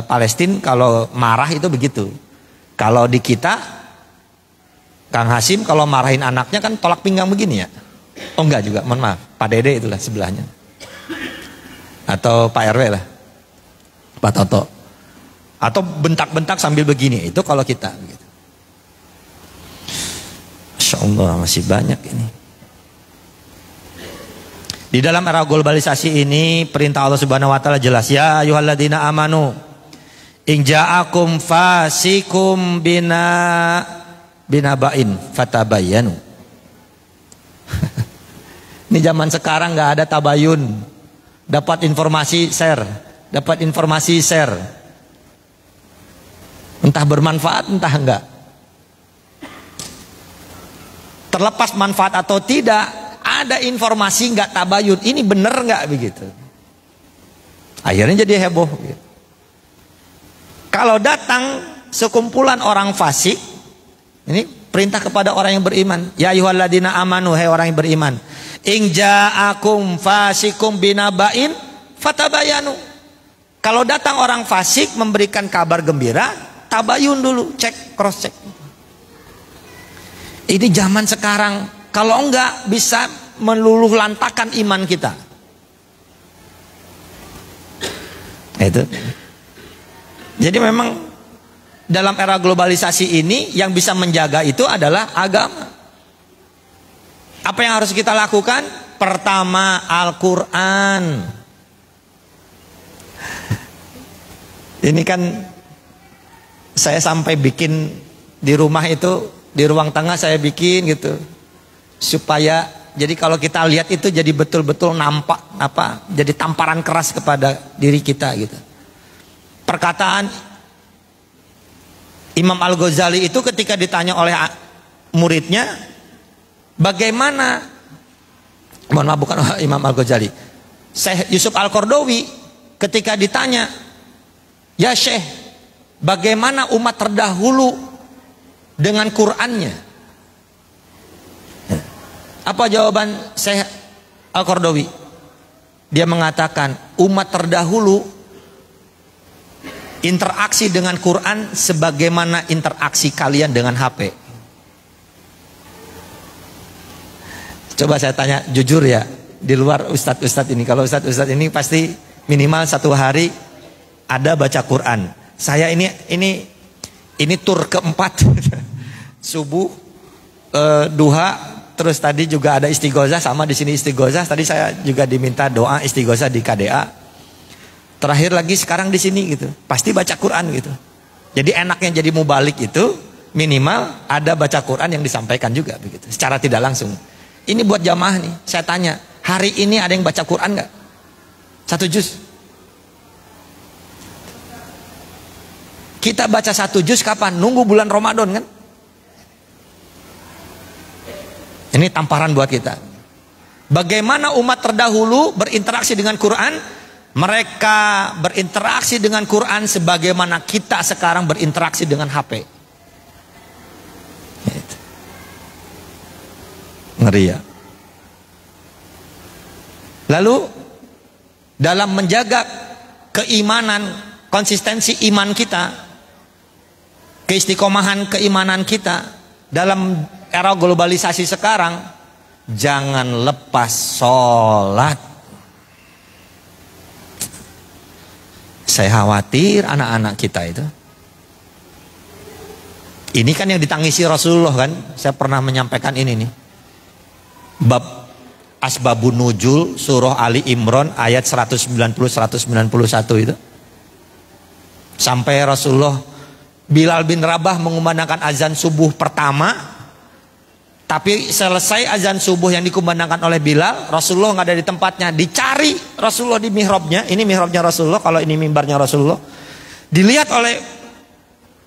[SPEAKER 4] Palestina, kalau marah itu begitu. Kalau di kita, Kang Hasim kalau marahin anaknya kan tolak pinggang begini ya. Oh enggak juga, mohon maaf, Pak Dede itulah sebelahnya. Atau Pak RW lah, Pak Toto. Atau bentak-bentak sambil begini, itu kalau kita begitu. Masya Allah, masih banyak ini. Di dalam era globalisasi ini, perintah Allah Subhanahu wa taala jelas, ya ayyuhalladzina amanu in ja'akum fasikum binaba'in fatabayyanu. Ini zaman sekarang nggak ada tabayun. Dapat informasi share, dapat informasi share. Entah bermanfaat, entah enggak. Terlepas manfaat atau tidak, ada informasi enggak tabayun. Ini benar enggak begitu? Akhirnya jadi heboh. Gitu. Kalau datang sekumpulan orang fasik, ini perintah kepada orang yang beriman. Ya ayyuhalladzina amanu, hai orang yang beriman. In ja'akum fasikum binaba'in fatabayanu. Kalau datang orang fasik memberikan kabar gembira, tabayun dulu, cek, cross check. Ini zaman sekarang, kalau enggak bisa meluluh lantakan iman kita. Itu. Jadi memang dalam era globalisasi ini yang bisa menjaga itu adalah agama. Apa yang harus kita lakukan? Pertama, Al-Quran. Ini kan saya sampai bikin di rumah itu, di ruang tengah saya bikin gitu, supaya jadi kalau kita lihat itu jadi betul-betul nampak jadi tamparan keras kepada diri kita gitu. Perkataan Imam Al-Ghazali itu ketika ditanya oleh muridnya, bagaimana, mohon maaf bukan Imam Al-Ghazali, Syekh Yusuf Al-Qaradawi ketika ditanya, "Ya Syekh, bagaimana umat terdahulu dengan Qur'annya?" Apa jawaban Syekh Al-Qaradawi? Dia mengatakan, umat terdahulu interaksi dengan Quran sebagaimana interaksi kalian dengan HP. Coba saya tanya jujur ya, di luar ustadz-ustadz ini, kalau ustadz-ustadz ini pasti minimal 1 hari ada baca Quran. Saya ini tur keempat. Subuh, duha, terus tadi juga ada istighosah, sama di sini istighosah. Tadi saya juga diminta doa istighosah di KDA. Terakhir lagi sekarang di sini gitu. Pasti baca Quran gitu. Jadi enaknya jadi mubalik itu minimal ada baca Quran yang disampaikan juga begitu, secara tidak langsung. Ini buat jamaah nih, saya tanya, hari ini ada yang baca Quran nggak? 1 juz. Kita baca 1 juz kapan? Nunggu bulan Ramadan kan? Ini tamparan buat kita. Bagaimana umat terdahulu berinteraksi dengan Quran? Mereka berinteraksi dengan Quran sebagaimana kita sekarang berinteraksi dengan HP. Ngeri ya. Lalu dalam menjaga keimanan, konsistensi iman kita, keistiqomahan keimanan kita dalam era globalisasi sekarang, jangan lepas sholat. Saya khawatir anak-anak kita itu. Ini kan yang ditangisi Rasulullah kan. Saya pernah menyampaikan ini nih. Bab Asbabun Nuzul surah Ali Imran ayat 190-191 itu. Sampai Rasulullah, Bilal bin Rabah mengumandangkan azan subuh pertama, tapi selesai azan subuh yang dikumandangkan oleh Bilal, Rasulullah nggak ada di tempatnya, dicari Rasulullah di mihrabnya. Ini mihrabnya Rasulullah, kalau ini mimbarnya Rasulullah. Dilihat oleh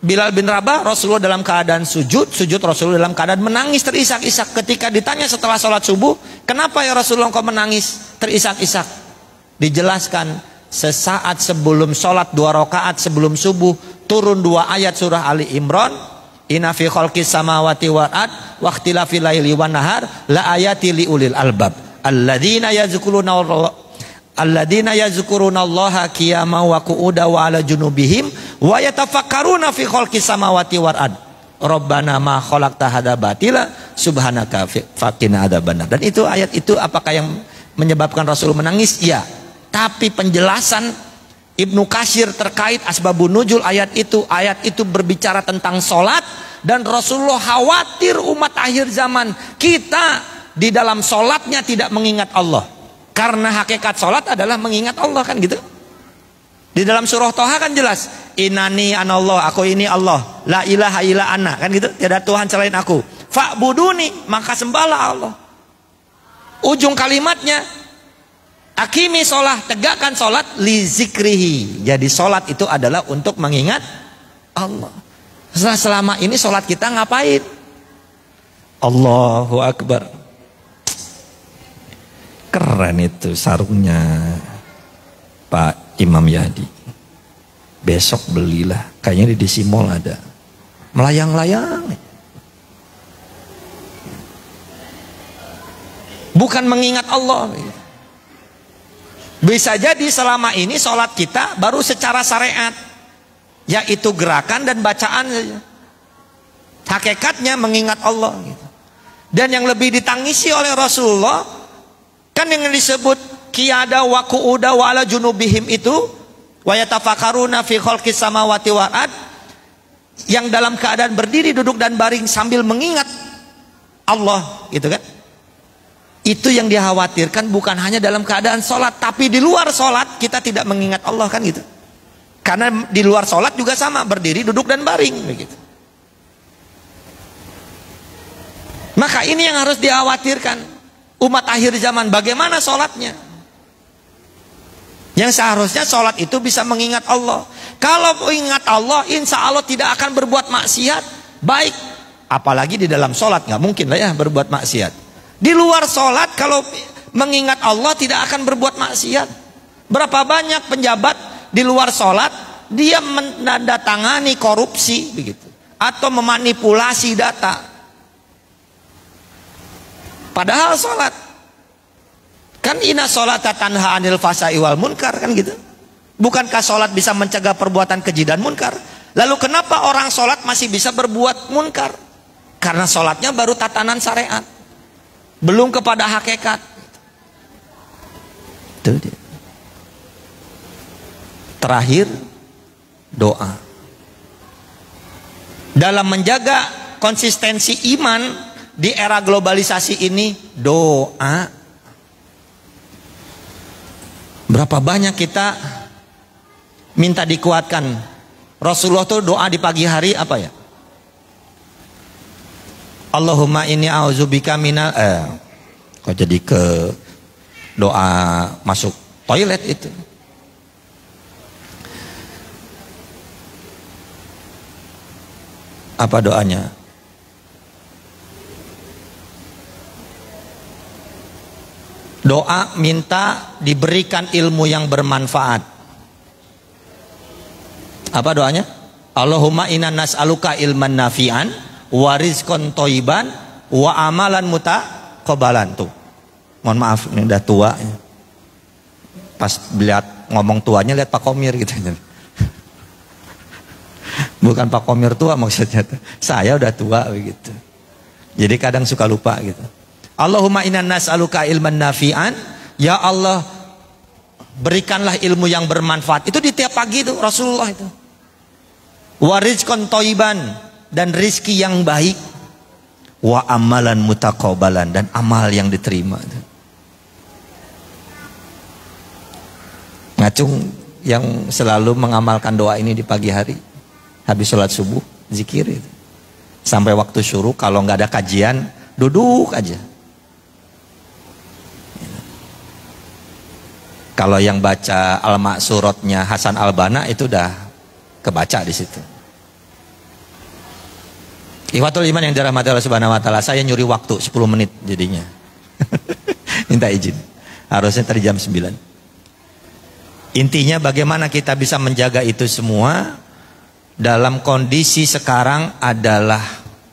[SPEAKER 4] Bilal bin Rabah, Rasulullah dalam keadaan sujud Rasulullah dalam keadaan menangis terisak-isak. Ketika ditanya setelah sholat subuh, kenapa ya Rasulullah kau menangis terisak-isak? Dijelaskan, sesaat sebelum sholat 2 rakaat sebelum subuh, turun 2 ayat surah Ali Imran, inna fi khalqis samawati wal ard wa ikhtilafil laili wan nahar la ayati liulil albab alladzina yazkurunallaha qiyaman wa qu'udan wa ala junubihim wa yatafakkaruna fi khalqis samawati wal ard rabbana ma khalaqta hadza batila subhanaka faqina adzabannar. Dan itu ayat itu apakah yang menyebabkan Rasul menangis? Iya. Tapi penjelasan Ibnu Katsir terkait asbabun nuzul ayat itu berbicara tentang sholat, dan Rasulullah khawatir umat akhir zaman kita di dalam sholatnya tidak mengingat Allah, karena hakikat sholat adalah mengingat Allah kan gitu. Di dalam surah Toha kan jelas, innani anallah, aku ini Allah, la ilaha illa ana kan gitu, tiada Tuhan selain aku, fa'buduni, maka sembahlah Allah. Ujung kalimatnya, akimi sholat, tegakkan sholat li zikrihi. Jadi sholat itu adalah untuk mengingat Allah. Selama ini sholat kita ngapain? Allahu Akbar. Keren itu sarungnya Pak Imam Yadi. Besok belilah, kayaknya di DC Mall ada. Melayang-layang. Bukan mengingat Allah. Bisa jadi selama ini sholat kita baru secara syariat, yaitu gerakan dan bacaan saja. Hakikatnya mengingat Allah gitu. Dan yang lebih ditangisi oleh Rasulullah kan yang disebut qiyada wa qu'uda wa ala junubihim itu, wa yatafakkaruna fi khalqis samawati wal ard, yang dalam keadaan berdiri, duduk dan baring sambil mengingat Allah gitu kan. Itu yang dikhawatirkan, bukan hanya dalam keadaan sholat, tapi di luar sholat kita tidak mengingat Allah kan gitu. Karena di luar sholat juga sama, berdiri, duduk dan baring begitu. Maka ini yang harus dikhawatirkan umat akhir zaman, bagaimana sholatnya. Yang seharusnya sholat itu bisa mengingat Allah. Kalau mengingat Allah, insya Allah tidak akan berbuat maksiat. Baik, apalagi di dalam sholat, nggak mungkin lah ya berbuat maksiat. Di luar sholat, kalau mengingat Allah tidak akan berbuat maksiat. Berapa banyak penjabat di luar sholat dia menandatangani korupsi begitu, atau memanipulasi data. Padahal sholat kan inna sholata tanha anil fasai wal munkar kan gitu. Bukankah sholat bisa mencegah perbuatan keji dan munkar? Lalu kenapa orang sholat masih bisa berbuat munkar? Karena sholatnya baru tatanan syariat, belum kepada hakikat. Itu dia. Terakhir, doa. Dalam menjaga konsistensi iman di era globalisasi ini, doa. Berapa banyak kita minta dikuatkan. Rasulullah tuh doa di pagi hari apa ya? Allahumma inni a'udzubika minal kok jadi ke doa masuk toilet itu. Apa doanya? Doa minta diberikan ilmu yang bermanfaat. Apa doanya? Allahumma inna nas'aluka ilman nafi'an wa rizqan thayyiban wa amalan mutaqabbalan. Tuh. Mohon maaf ini udah tua. Pas lihat ngomong tuanya lihat Pak Komir gitu. Bukan Pak Komir tua maksudnya. Saya udah tua begitu. Jadi kadang suka lupa gitu. Allahumma inna nas'aluka ilman nafi'an. Ya Allah, berikanlah ilmu yang bermanfaat. Itu di tiap pagi itu Rasulullah itu. Wa rizqan thayyiban, dan rizki yang baik. Wa amalan mutaqabbalan, dan amal yang diterima. Ngacung yang selalu mengamalkan doa ini di pagi hari. Habis sholat subuh, zikir itu. Sampai waktu syuruk, kalau nggak ada kajian, duduk aja. Kalau yang baca Al-Ma'surotnya Hasan Al-Banna itu udah kebaca di situ. Ikhwatul iman yang dirahmati Allah Subhanahu wa taala, saya nyuri waktu 10 menit jadinya. Minta izin. Harusnya tadi jam 9. Intinya bagaimana kita bisa menjaga itu semua dalam kondisi sekarang adalah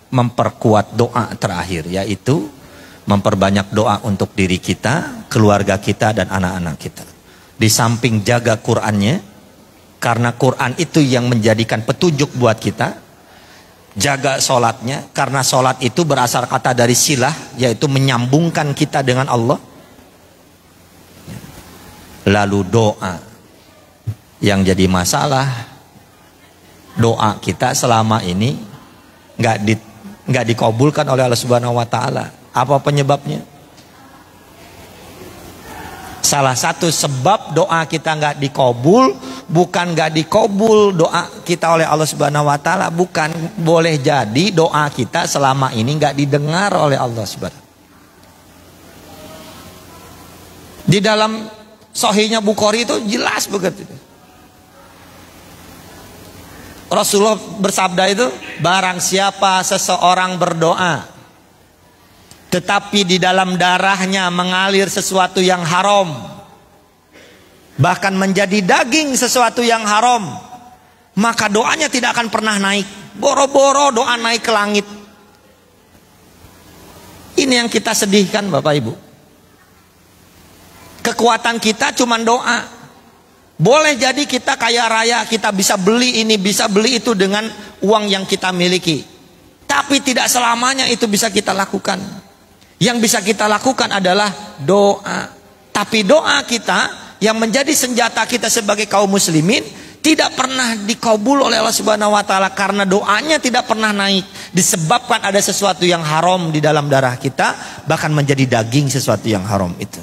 [SPEAKER 4] memperkuat doa terakhir, yaitu memperbanyak doa untuk diri kita, keluarga kita, dan anak-anak kita. Di samping jaga Qur'annya, karena Qur'an itu yang menjadikan petunjuk buat kita. Jaga sholatnya, karena sholat itu berasal kata dari silah, yaitu menyambungkan kita dengan Allah. Lalu doa, yang jadi masalah, doa kita selama ini nggak dikabulkan oleh Allah Subhanahu wa taala. Apa penyebabnya? Salah satu sebab doa kita nggak dikabul, bukan nggak dikabul doa kita oleh Allah Subhanahu wa taala, bukan, boleh jadi doa kita selama ini nggak didengar oleh Allah Subhanahu. Di dalam Sahihnya Bukhari itu jelas begitu. Rasulullah bersabda itu, barang siapa seseorang berdoa tetapi di dalam darahnya mengalir sesuatu yang haram, bahkan menjadi daging sesuatu yang haram, maka doanya tidak akan pernah naik. Boro-boro doa naik ke langit. Ini yang kita sedihkan Bapak Ibu. Kekuatan kita cuma doa. Boleh jadi kita kaya raya, kita bisa beli ini, bisa beli itu dengan uang yang kita miliki. Tapi tidak selamanya itu bisa kita lakukan. Yang bisa kita lakukan adalah doa. Tapi doa kita yang menjadi senjata kita sebagai kaum muslimin tidak pernah dikabul oleh Allah Subhanahu wa taala, karena doanya tidak pernah naik, disebabkan ada sesuatu yang haram di dalam darah kita, bahkan menjadi daging sesuatu yang haram itu.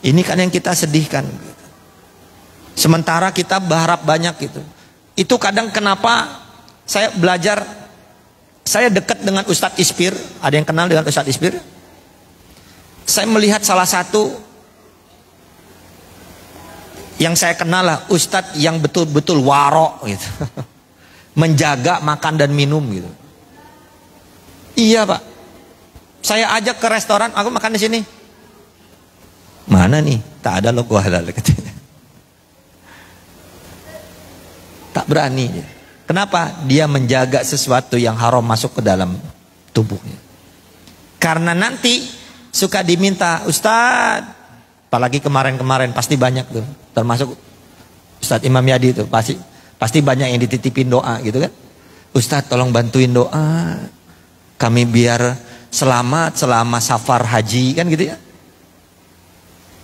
[SPEAKER 4] Ini kan yang kita sedihkan. Sementara kita berharap banyak gitu. Itu kadang kenapa saya belajar, saya dekat dengan Ustadz Ispir. Ada yang kenal dengan Ustadz Ispir? Saya melihat salah satu yang saya kenal lah, Ustadz yang betul-betul warok gitu. Menjaga makan dan minum gitu. Iya Pak. Saya ajak ke restoran, aku makan di sini. Mana nih? Tak ada logo halal katanya. Tak berani dia. Kenapa? Dia menjaga sesuatu yang haram masuk ke dalam tubuhnya. Karena nanti suka diminta, Ustadz, apalagi kemarin-kemarin pasti banyak tuh, termasuk Ustadz Imam Yadi itu pasti banyak yang dititipin doa gitu kan. Ustadz tolong bantuin doa kami biar selamat selama safar haji kan gitu ya.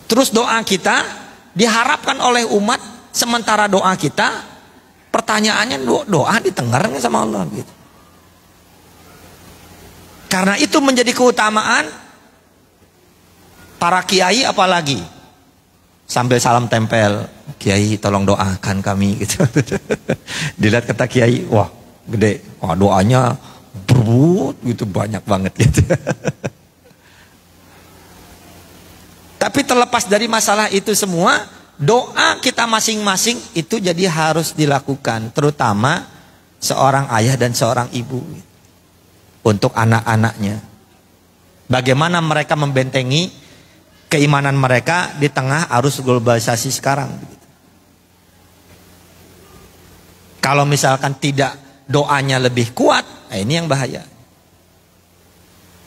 [SPEAKER 4] Terus doa kita diharapkan oleh umat, sementara doa kita pertanyaannya doa ditengar nggak sama Allah gitu. Karena itu menjadi keutamaan para kiai, apalagi sambil salam tempel, Kiai tolong doakan kami gitu. Dilihat kata Kiai, wah gede, wah doanya berbut gitu, banyak banget gitu. Tapi terlepas dari masalah itu semua, doa kita masing-masing itu jadi harus dilakukan, terutama seorang ayah dan seorang ibu untuk anak-anaknya. Bagaimana mereka membentengi keimanan mereka di tengah arus globalisasi sekarang. Kalau misalkan tidak doanya lebih kuat, ini yang bahaya.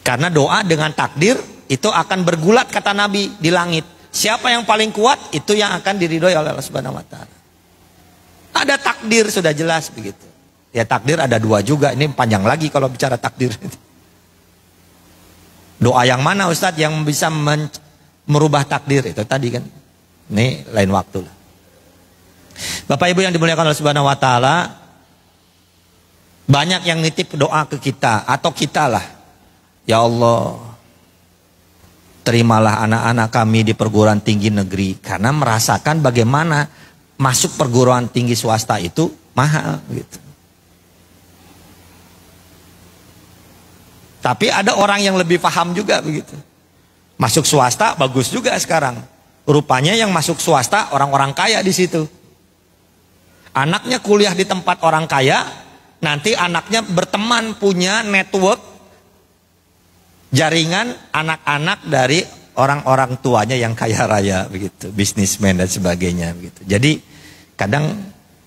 [SPEAKER 4] Karena doa dengan takdir itu akan bergulat kata Nabi di langit. Siapa yang paling kuat itu yang akan diridhoi oleh Allah Subhanahu wa taala. Ada takdir sudah jelas begitu. Ya takdir ada dua juga, ini panjang lagi kalau bicara takdir. Doa yang mana Ustadz yang bisa merubah takdir itu tadi kan. Ini lain waktu lah. Bapak Ibu yang dimuliakan Allah Subhanahu wa taala, banyak yang nitip doa ke kita atau kita lah. Ya Allah, terimalah anak-anak kami di perguruan tinggi negeri, karena merasakan bagaimana masuk perguruan tinggi swasta itu mahal gitu. Tapi ada orang yang lebih paham juga begitu. Masuk swasta bagus juga sekarang. Rupanya yang masuk swasta orang-orang kaya di situ. Anaknya kuliah di tempat orang kaya, nanti anaknya berteman punya network jaringan anak-anak dari orang-orang tuanya yang kaya raya begitu, bisnismen dan sebagainya begitu. Jadi kadang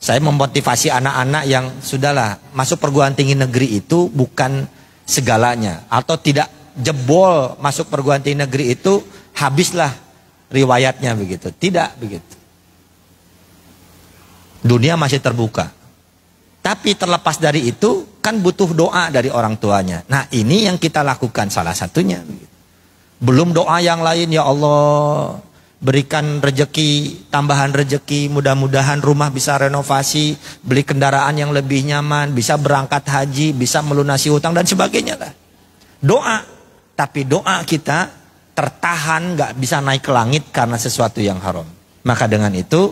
[SPEAKER 4] saya memotivasi anak-anak yang sudahlah masuk perguruan tinggi negeri itu bukan segalanya, atau tidak jebol masuk perguruan tinggi negeri itu habislah riwayatnya begitu. Tidak begitu. Dunia masih terbuka. Tapi terlepas dari itu kan butuh doa dari orang tuanya. Nah ini yang kita lakukan salah satunya. Belum doa yang lain, ya Allah berikan rejeki, tambahan rejeki, mudah-mudahan rumah bisa renovasi, beli kendaraan yang lebih nyaman, bisa berangkat haji, bisa melunasi hutang dan sebagainya lah. Doa, tapi doa kita tertahan, gak bisa naik ke langit karena sesuatu yang haram. Maka dengan itu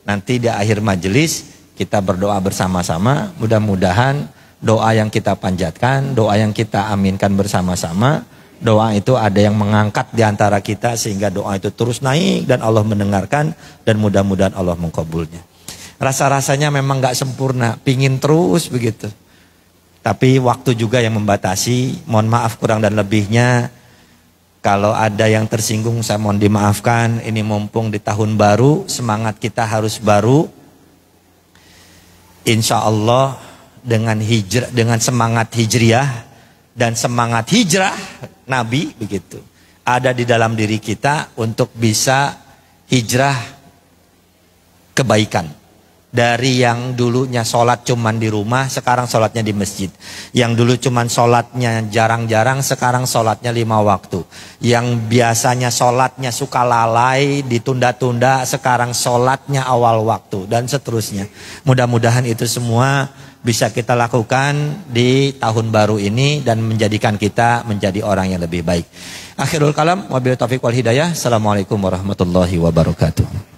[SPEAKER 4] nanti di akhir majelis kita berdoa bersama-sama, mudah-mudahan doa yang kita panjatkan, doa yang kita aminkan bersama-sama, doa itu ada yang mengangkat di antara kita sehingga doa itu terus naik dan Allah mendengarkan dan mudah-mudahan Allah mengkabulnya. Rasa-rasanya memang gak sempurna, pingin terus begitu. Tapi waktu juga yang membatasi, mohon maaf kurang dan lebihnya. Kalau ada yang tersinggung saya mohon dimaafkan. Ini mumpung di tahun baru, semangat kita harus baru. Insya Allah dengan hijrah, dengan semangat hijriah dan semangat hijrah Nabi begitu ada di dalam diri kita untuk bisa hijrah kebaikan. Dari yang dulunya sholat cuman di rumah, sekarang sholatnya di masjid. Yang dulu cuman sholatnya jarang-jarang, sekarang sholatnya 5 waktu. Yang biasanya sholatnya suka lalai, ditunda-tunda, sekarang sholatnya awal waktu. Dan seterusnya. Mudah-mudahan itu semua bisa kita lakukan di tahun baru ini dan menjadikan kita menjadi orang yang lebih baik. Akhirul kalam, wabillahi taufiq wal hidayah. Assalamualaikum warahmatullahi wabarakatuh.